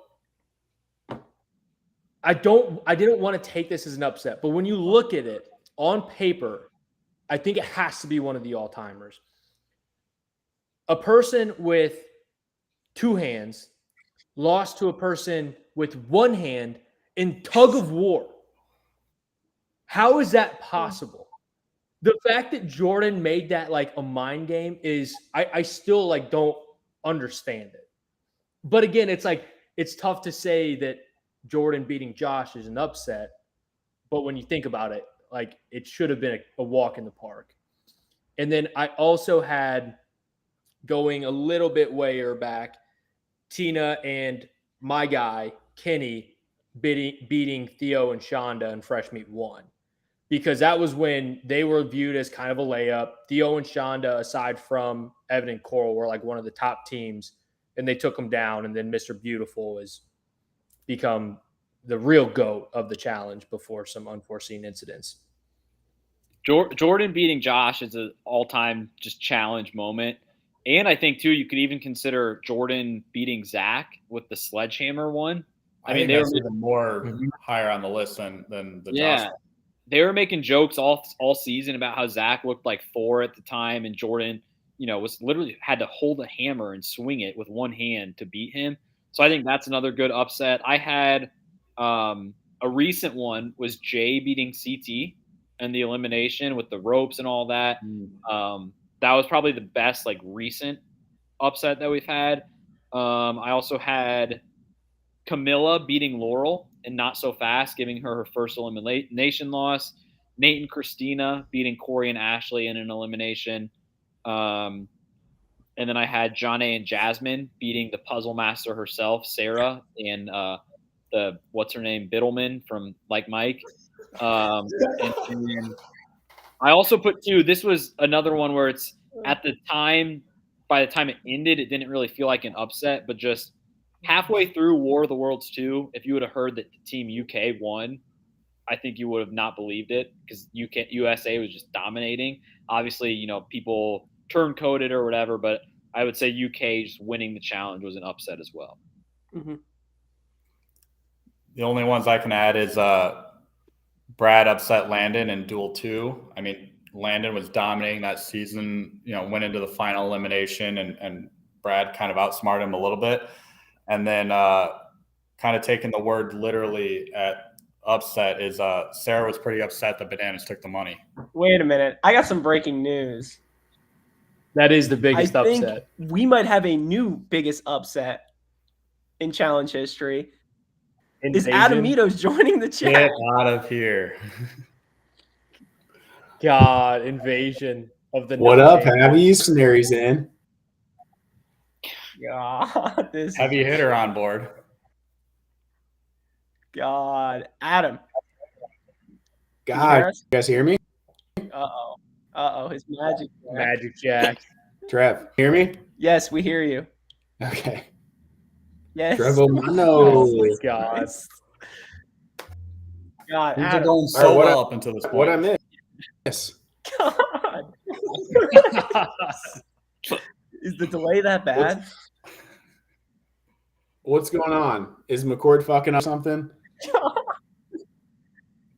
I didn't want to take this as an upset, but when you look at it on paper, I think it has to be one of the all-timers. A person with 2 hands lost to a person with 1 hand in tug of war. How is that possible? The fact that Jordan made that like a mind game is I still like don't understand it. But again, it's tough to say that Jordan beating Josh is an upset. But when you think about it, like it should have been a walk in the park. And then I also had, going a little bit way back, Tina and my guy, Kenny, beating Theo and Shonda in Fresh Meat 1. Because that was when they were viewed as kind of a layup. Theo and Shonda, aside from Evan and Coral, were like one of the top teams, and they took them down. And then Mr. Beautiful has become the real GOAT of the challenge before some unforeseen incidents. Jordan beating Josh is an all-time just challenge moment. And I think, too, you could even consider Jordan beating Zach with the sledgehammer one. I mean, they were even more higher on the list than the Josh one. They were making jokes all season about how Zach looked like 4 at the time, and Jordan, was literally had to hold a hammer and swing it with 1 hand to beat him. So I think that's another good upset. I had a recent one was Jay beating CT and the elimination with the ropes and all that. That was probably the best like recent upset that we've had. I also had Camilla beating Laurel and Not So Fast, giving her first elimination loss. Nate and Christina beating Corey and Ashley in an elimination. And then I had Janae and Jasmine beating the puzzle master herself, Sarah, and the what's her name, Biddleman from Like Mike. And then I also put 2. This was another one where it's at the time. By the time it ended, it didn't really feel like an upset, but just halfway through War of the Worlds 2, if you would have heard that Team UK won, I think you would have not believed it because USA was just dominating. Obviously, people turncoated or whatever, but I would say UK just winning the challenge was an upset as well. Mm-hmm. The only ones I can add is Brad upset Landon in Duel 2. I mean, Landon was dominating that season, went into the final elimination and Brad kind of outsmarted him a little bit. And then kind of taking the word literally at upset is Sarah was pretty upset that Bananas took the money. Wait a minute. I got some breaking news. That is the biggest I think upset. we might have a new biggest upset in challenge history. Is Adam Mitos joining the chat? Get out of here. God, invasion of the What up, Heavy? Snary's in. God, this heavy hitter on board. God, Adam. God, you guys hear me? Uh-oh, his Magic Jack. Trev, hear me? Yes, we hear you. Okay. Yes. Trevor, Oh my God. God, Things are Adam. going so well up until this point. What I missed? Yes. God. Is the delay that bad? What's going on? Is McCord fucking up something?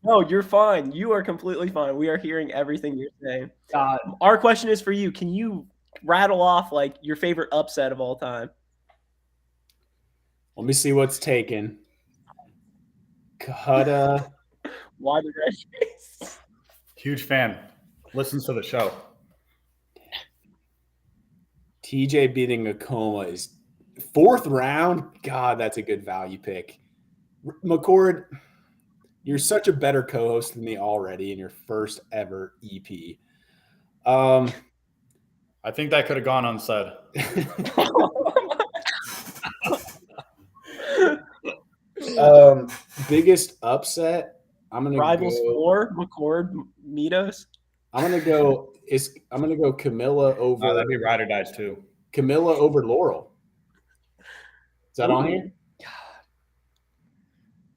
No, you're fine. You are completely fine. We are hearing everything you're saying. God. Our question is for you. Can you rattle off like your favorite upset of all time? Let me see what's taken. Cutta. Why the red face? Huge fan. Listens to the show. TJ beating Akoma is 4th round. God, that's a good value pick. McCord, you're such a better co-host than me already in your first ever EP. I think that could have gone unsaid. Biggest upset. I'm gonna Rivals go, 4, McCord, Mitos. I'm gonna go Camilla over. That'd be Ride or Dies too. Camilla over Laurel. Is that on here?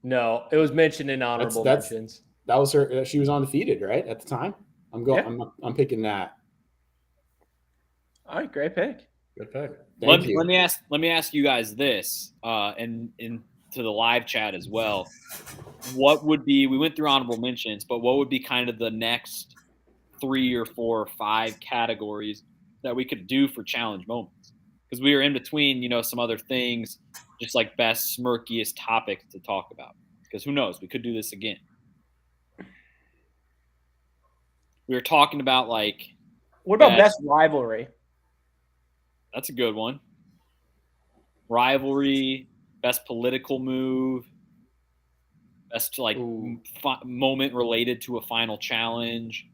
No, it was mentioned in honorable mentions. That was her. She was undefeated, right, at the time. I'm picking that. All right, great pick. Good pick. Let me ask you guys this, and to the live chat as well. What would be? We went through honorable mentions, but what would be kind of the next 3 or 4 or 5 categories that we could do for challenge moments? Because we are in between, some other things, just like best smirkiest topics to talk about. Because who knows? We could do this again. We were talking about what about best rivalry? That's a good one. Rivalry, best political move, best moment related to a final challenge,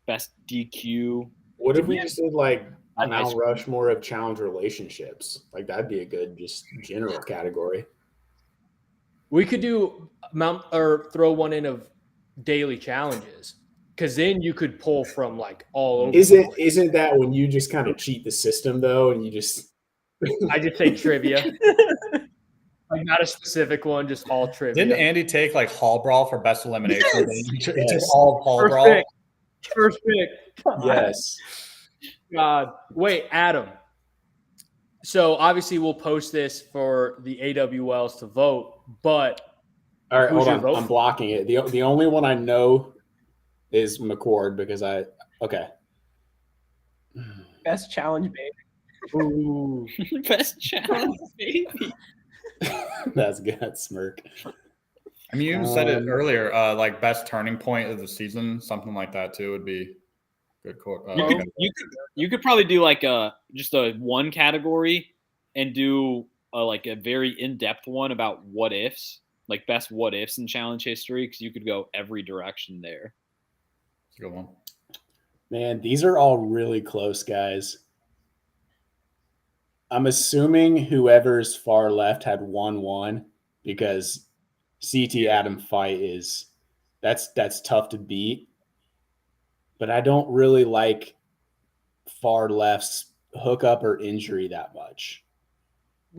best DQ. What if we just did Mount Rushmore of challenge relationships? That'd be a good just general category. We could do throw one in of daily challenges, because then you could pull from all over. Isn't that when you just kind of cheat the system though, and you just? I just say trivia, not a specific one, just all trivia. Didn't Andy take Hall Brawl for best elimination? Yes. He took all of Hall Brawl. First pick. Yes. God. Wait, Adam. So obviously we'll post this for the AWLs to vote, but all right, hold on. I'm blocking it. The only one I know is McCord because okay. Best challenge baby. Ooh. Best challenge baby. That's good. That smirk. I mean, you even said it earlier, best turning point of the season, something like that too would be good. You could probably do just a one category and do a very in-depth one about what ifs, best what ifs in challenge history, because you could go every direction there. That's a good one. Man, these are all really close, guys. I'm assuming whoever's far left had 1-1 because CT Adam fight that's tough to beat. But I don't really like far left's hookup or injury that much.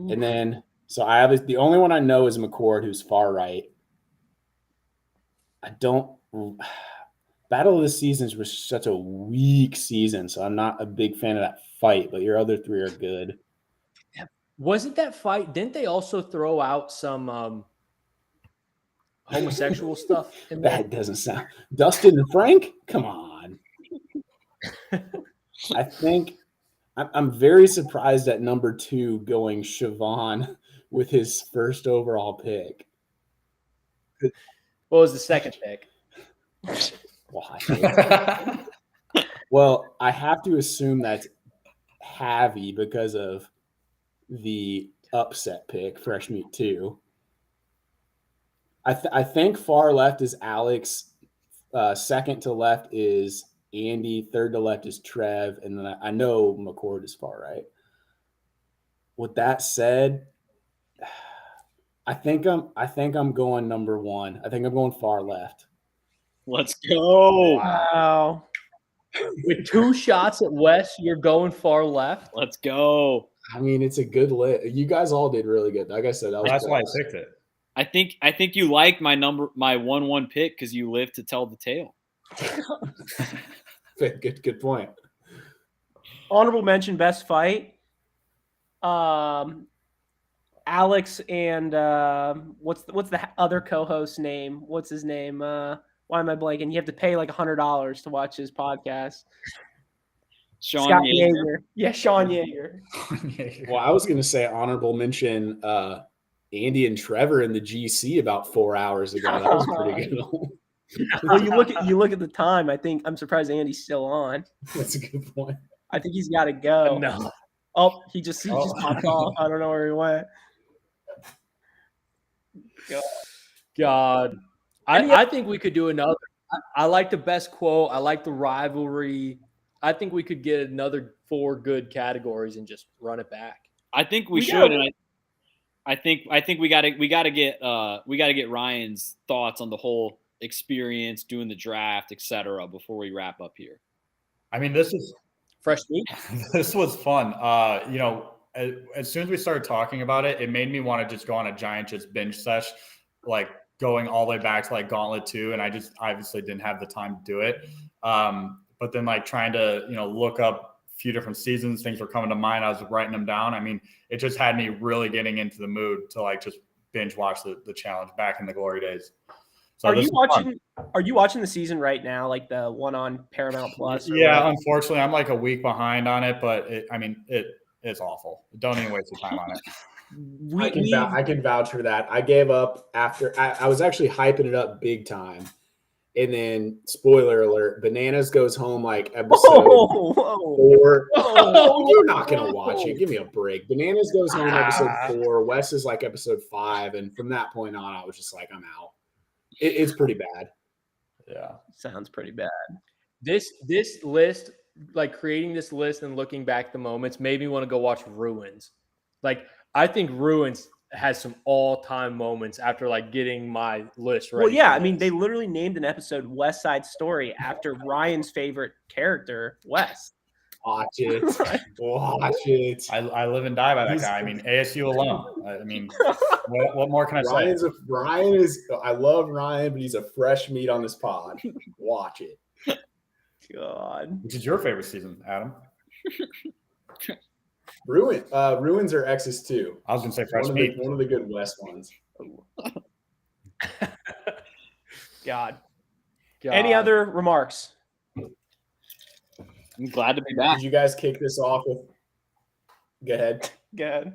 Ooh. And then so the only one I know is McCord, who's far right. Battle of the Seasons was such a weak season, so I'm not a big fan of that fight, but your other 3 are good. Wasn't that fight? Didn't they also throw out some homosexual stuff in there? That doesn't sound. Dustin and Frank? Come on. I think I'm very surprised at number 2 going Siobhan with his first overall pick. What was the second pick? Watch it. Well, I have to assume that's Javi because of the upset pick, Fresh Meat 2. I think far left is Alex. Second to left is Andy. Third to left is Trev. And then I know McCord is far right. With that said, I think I'm going number 1. I think I'm going far left. Let's go. Wow. With 2 shots at West, you're going far left. Let's go. I mean, it's a good list. You guys all did really good. Like I said, That's why I picked it. I think you like my 1-1 pick because you live to tell the tale. Good point. Honorable mention, best fight. Alex and what's the other co-host's name? What's his name? Why am I blanking? You have to pay like $100 to watch his podcast. Sean Scott Yeager. Yeager. Yeah, Sean Yeager. Well, I was going to say honorable mention Andy and Trevor in the GC about 4 hours ago. That was pretty good. Well, you look at the time. I'm surprised Andy's still on. That's a good point. I think he's got to go. No. Oh, he just popped off. I don't know where he went. God. I think we could do another. I like the best quote. I like the rivalry. I think we could get another 4 good categories and just run it back. I think we should. And I think we gotta get Ryan's thoughts on the whole experience, doing the draft, etc. before we wrap up here. I mean, this is Fresh meat. This was fun. As soon as we started talking about it, it made me want to just go on a giant just binge sesh, like going all the way back to like Gauntlet 2, and I just obviously didn't have the time to do it. But then like trying to, look up a few different seasons, things were coming to mind. I was writing them down. I mean, it just had me really getting into the mood to like just binge watch the challenge back in the glory days. So Are you watching the season right now, like the one on Paramount Plus? Yeah, unfortunately, I'm like a week behind on it, but it's awful. Don't even waste your time on it. I can vouch for that. I gave up after I was actually hyping it up big time. And then, spoiler alert, Bananas goes home like episode 4. Oh, you're not going to watch it. Give me a break. Bananas goes home episode 4. Wes is like episode 5. And from that point on, I was just like, I'm out. It's pretty bad. Yeah. Sounds pretty bad. This list, like creating this list and looking back the moments, made me want to go watch Ruins. Like, I think Ruins has some all-time moments after like getting my list ready. Well, yeah, I mean, they literally named an episode West Side Story after Ryan's favorite character, Wes. Watch it. Watch it. I live and die by that guy. I mean, ASU alone. I mean, what more can I say? Ryan is. I love Ryan, but he's a fresh meat on this pod. Watch it. God. Which is your favorite season, Adam? Ruins are X's too. I was gonna say fresh meat. One of the good West ones. God. Any other remarks? I'm glad to be back. Did you guys kick this off with? Go ahead. Good.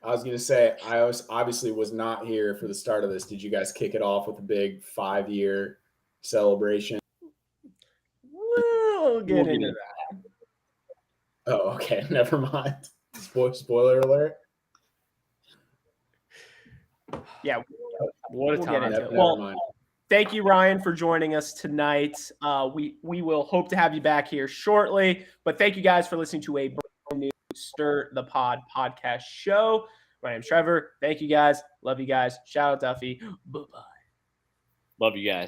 I was going to say, I was not here for the start of this. Did you guys kick it off with a big 5-year celebration? We'll get into that. Oh, okay. Never mind. Spoiler alert. Yeah. What a time. Never mind. Thank you, Ryan, for joining us tonight. We will hope to have you back here shortly. But thank you guys for listening to a brand new Stir the Pod podcast show. My name's Trevor. Thank you guys. Love you guys. Shout out Duffy. Bye-bye. Love you guys.